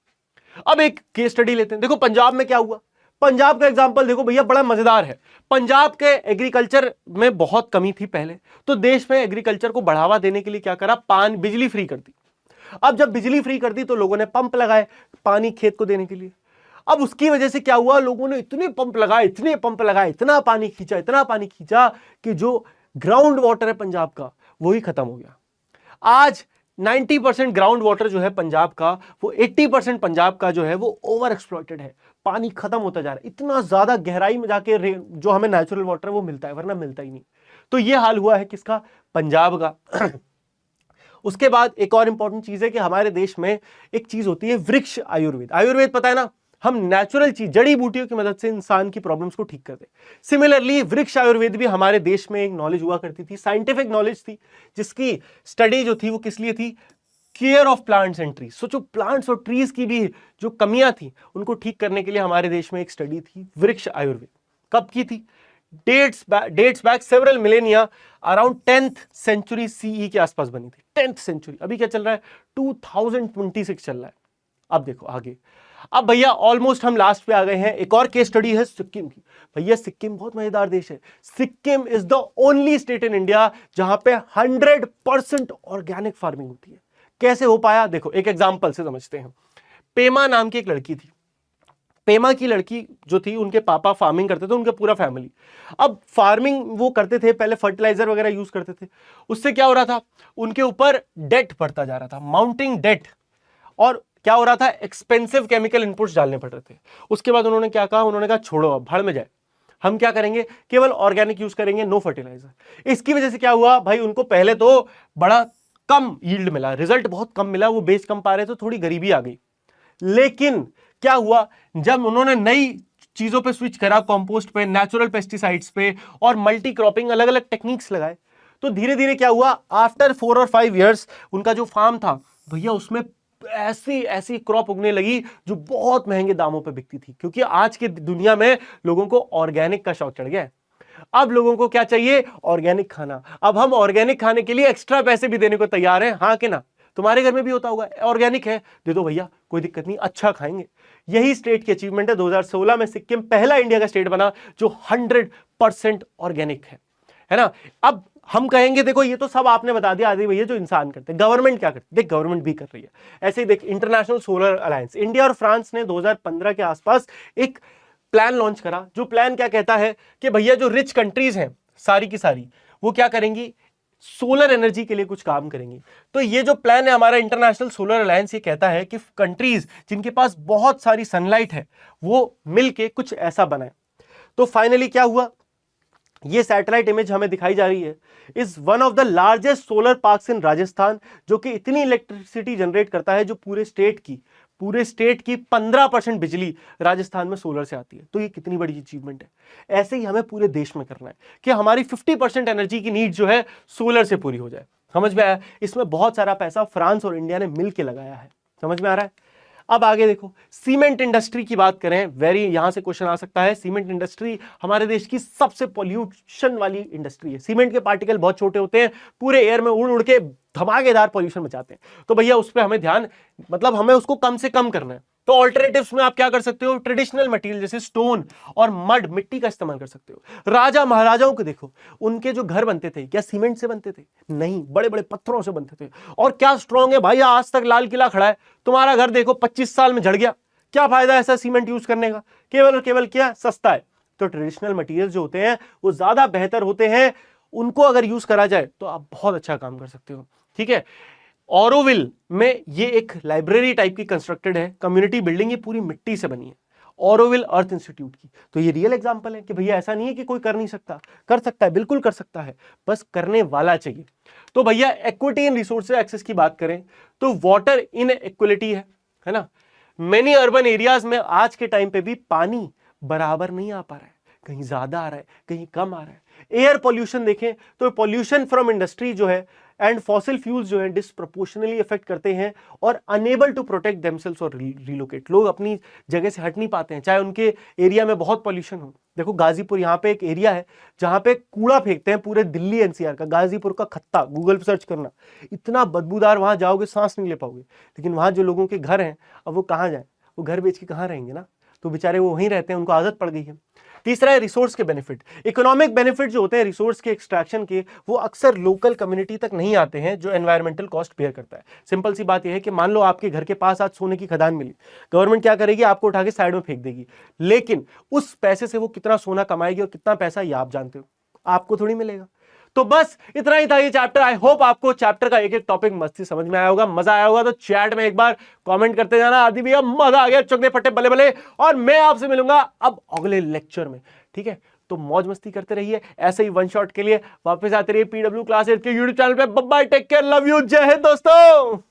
अब एक केस स्टडी लेते हैं, देखो पंजाब में क्या हुआ। पंजाब का एग्जांपल देखो भैया, बड़ा मजेदार है। पंजाब के एग्रीकल्चर में बहुत कमी थी पहले, तो देश में एग्रीकल्चर को बढ़ावा देने के लिए क्या करा? बिजली फ्री कर दी। अब जब बिजली फ्री कर दी तो लोगों ने पंप लगाए पानी खेत को देने के लिए। अब उसकी वजह से क्या हुआ? लोगों ने इतने पंप लगाए, इतना पानी खींचा कि जो ग्राउंड वाटर है पंजाब का वो ही खत्म हो गया। आज 90% ग्राउंड वाटर जो है पंजाब का, वो 80% पंजाब का जो है वो ओवर एक्सप्लॉइटेड है, पानी खत्म होता जा रहा है। इतना ज्यादा गहराई में जाके जो हमें नेचुरल वाटर है वो मिलता है, वरना मिलता ही नहीं। तो ये हाल हुआ है किसका? पंजाब का। उसके बाद एक और इंपॉर्टेंट चीज है कि हमारे देश में एक चीज होती है वृक्ष आयुर्वेद। आयुर्वेद पता है ना, हम नेचुरल चीज जड़ी बूटियों की मदद से इंसान की प्रॉब्लम्स को ठीक करते। सिमिलरली वृक्ष आयुर्वेद भी हमारे देश में एक नॉलेज हुआ करती थी, साइंटिफिक नॉलेज थी, जिसकी स्टडी जो थी वो किस लिए थी, care of plants and trees. सोचो प्लांट्स और ट्रीज की भी जो कमियां थी उनको ठीक करने के लिए हमारे देश में एक स्टडी थी वृक्ष आयुर्वेद। कब की थी? Dates back several millennia, around 10th century CE के आसपास बनी थी। 10th सेंचुरी, अभी क्या चल रहा है, 2026 चल रहा है। अब देखो आगे, अब भैया ऑलमोस्ट हम लास्ट पे आ गए हैं। एक और केस स्टडी है सिक्किम की। भैया सिक्किम बहुत मजेदार देश है। Sikkim is the only state in India जहां पे 100% ऑर्गेनिक फार्मिंग होती है। कैसे हो पाया? देखो एक एग्जांपल से समझते हैं। पेमा नाम की एक लड़की थी। पेमा की लड़की जो थी, उनके पापा फार्मिंग करते थे, उनके पूरा फैमिली। अब फार्मिंग वो करते थे, पहले फर्टिलाइजर वगैरह यूज करते थे। उससे क्या हो रहा था, उनके ऊपर डेट बढ़ता जा रहा था, माउंटिंग डेट। और क्या हो रहा था, एक्सपेंसिव केमिकल इनपुट्स डालने पड़ रहे थे। उसके बाद उन्होंने क्या कहा, उन्होंने कहा छोड़ो अब भाड़ में जाए, हम क्या करेंगे, केवल ऑर्गेनिक यूज करेंगे, नो फर्टिलाइजर। इसकी वजह से क्या हुआ भाई, उनको पहले तो बड़ा कम यील्ड मिला, रिजल्ट बहुत कम मिला, वो बेच कम पा रहे, तो थोड़ी गरीबी आ गई। लेकिन क्या हुआ, जब उन्होंने नई चीजों पे स्विच करा, कंपोस्ट पे, नेचुरल पेस्टिसाइड्स पे और मल्टी क्रॉपिंग, अलग अलग टेक्निक्स लगाए, तो धीरे धीरे क्या हुआ, आफ्टर 4 और 5 इयर्स उनका जो फार्म था भैया, उसमें ऐसी ऐसी क्रॉप उगने लगी जो बहुत महंगे दामों पे बिकती थी। क्योंकि आज की दुनिया में लोगों को ऑर्गेनिक का शौक चढ़ गया है। अब लोगों को क्या चाहिए, ऑर्गेनिक खाना। अब हम ऑर्गेनिक खाने के लिए एक्स्ट्रा पैसे भी देने को तैयार हैं, हाँ कि ना? तुम्हारे घर में भी होता होगा, ऑर्गेनिक है दे दो भैया, कोई दिक्कत नहीं, अच्छा खाएंगे। यही स्टेट की अचीवमेंट है। 2016 में सिक्किम पहला इंडिया का स्टेट बना जो 100% ऑर्गेनिक है ना? अब हम कहेंगे देखो ये तो सब आपने बता दिया आदि भैया जो इंसान करते हैं, गवर्नमेंट क्या करती है? देख गवर्नमेंट भी कर रही है ऐसे ही। देख इंटरनेशनल सोलर अलायंस, इंडिया और फ्रांस ने 2015 के आसपास एक प्लान लॉन्च करा। जो प्लान क्या कहता है कि भैया जो रिच कंट्रीज हैं सारी की सारी, वो क्या करेंगी, सोलर एनर्जी के लिए कुछ काम करेंगी। तो ये जो प्लान है हमारा इंटरनेशनल सोलर अलायंस, ये कहता है कि कंट्रीज जिनके पास बहुत सारी सनलाइट है वो मिलके कुछ ऐसा बनाए। तो फाइनली क्या हुआ, ये सैटेलाइट इमेज हमें दिखाई जा रही है, is one of the largest solar parks इन राजस्थान, जो कि इतनी इलेक्ट्रिसिटी जनरेट करता है जो पूरे स्टेट की 15% बिजली राजस्थान में सोलर से आती है। तो ये कितनी बड़ी अचीवमेंट है। ऐसे ही हमें पूरे देश में करना है कि हमारी 50% एनर्जी की नीड जो है सोलर से पूरी हो जाए। समझ में आया? इसमें बहुत सारा पैसा फ्रांस और इंडिया ने मिलकर लगाया है। समझ में आ रहा है? अब आगे देखो, सीमेंट इंडस्ट्री की बात करें, यहां से क्वेश्चन आ सकता है। सीमेंट इंडस्ट्री हमारे देश की सबसे पॉल्यूशन वाली इंडस्ट्री है। सीमेंट के पार्टिकल बहुत छोटे होते हैं, पूरे एयर में उड़ उड़ के धमाकेदार पॉल्यूशन मचाते हैं। तो भैया उस पर हमें ध्यान, मतलब हमें उसको कम से कम करना है। तो ऑल्टरनेटिव्स में आप क्या कर सकते हो, ट्रेडिशनल मटेरियल जैसे स्टोन और मड, मिट्टी का इस्तेमाल कर सकते हो। राजा महाराजाओं को देखो, उनके जो घर बनते थे क्या सीमेंट से बनते थे? नहीं, बड़े बड़े पत्थरों से बनते थे। और क्या स्ट्रॉन्ग है भाई, आज तक लाल किला खड़ा है। तुम्हारा घर देखो 25 साल में झड़ गया, क्या फायदा ऐसा सीमेंट यूज करने का? केवल और केवल क्या, सस्ता है। तो ट्रेडिशनल मटेरियल जो होते हैं वो ज्यादा बेहतर होते हैं, उनको अगर यूज करा जाए तो आप बहुत अच्छा काम कर सकते हो। ठीक है, ऑरोविल में ये एक लाइब्रेरी टाइप की कंस्ट्रक्टेड है, कम्युनिटी बिल्डिंग, ये पूरी मिट्टी से बनी है, ऑरोविल अर्थ इंस्टीट्यूट की। तो ये रियल एग्जांपल है कि भैया ऐसा नहीं है कि कोई कर नहीं सकता, कर सकता है, बिल्कुल कर सकता है, बस करने वाला चाहिए। तो भैया इक्विटी इन रिसोर्सेज एक्सेस की बात करें तो वाटर इन इक्वलिटी है ना। मेनी अर्बन एरियाज में आज के टाइम पे भी पानी बराबर नहीं आ पा रहा है, कहीं ज्यादा आ रहा है, कहीं कम आ रहा है। एयर पॉल्यूशन देखें तो पॉल्यूशन फ्रॉम इंडस्ट्री जो है एंड फॉसिल फ्यूल्स जो है डिस्प्रोपोर्शनली इफेक्ट करते हैं और अनेबल टू प्रोटेक्ट देमसेल्व्स और रिलोकेट। लोग अपनी जगह से हट नहीं पाते हैं, चाहे उनके एरिया में बहुत पॉल्यूशन हो। देखो गाजीपुर, यहाँ पे एक एरिया है जहां पे कूड़ा फेंकते हैं, पूरे दिल्ली एनसीआर का, गाजीपुर का खत्ता, गूगल पर सर्च करना, इतना बदबूदार, वहां जाओगे सांस नहीं ले पाओगे। लेकिन वहां जो लोगों के घर हैं, अब वो कहाँ जाए, वो घर बेच के कहाँ रहेंगे ना, तो बेचारे वो वहीं रहते हैं, उनको आदत पड़ गई है। तीसरा है रिसोर्स के बेनिफिट। इकोनॉमिक बेनिफिट जो होते हैं रिसोर्स के एक्सट्रैक्शन के, वो अक्सर लोकल कम्युनिटी तक नहीं आते हैं, जो एनवायरमेंटल कॉस्ट बेयर करता है। सिंपल सी बात यह है कि मान लो आपके घर के पास आज सोने की खदान मिली, गवर्नमेंट क्या करेगी, आपको उठा के साइड में फेंक देगी, लेकिन उस पैसे से वो कितना सोना कमाएगी और कितना पैसा, ये आप जानते हो, आपको थोड़ी मिलेगा। तो बस इतना ही था ये चैप्टर। आई होप आपको चैप्टर का एक एक टॉपिक मस्ती समझ में आया होगा, मजा आया होगा। तो चैट में एक बार कमेंट करते जाना, आदि भैया मजा आ गया, चुगने फटे बल्ले बल्ले। और मैं आपसे मिलूंगा अब अगले लेक्चर में, ठीक है? तो मौज मस्ती करते रहिए। ऐसे ही वन शॉट के लिए वापस आते रहिए PW क्लास 8 के यूट्यूब चैनल पे। Bye bye, take care, love you, जय हिंद दोस्तों।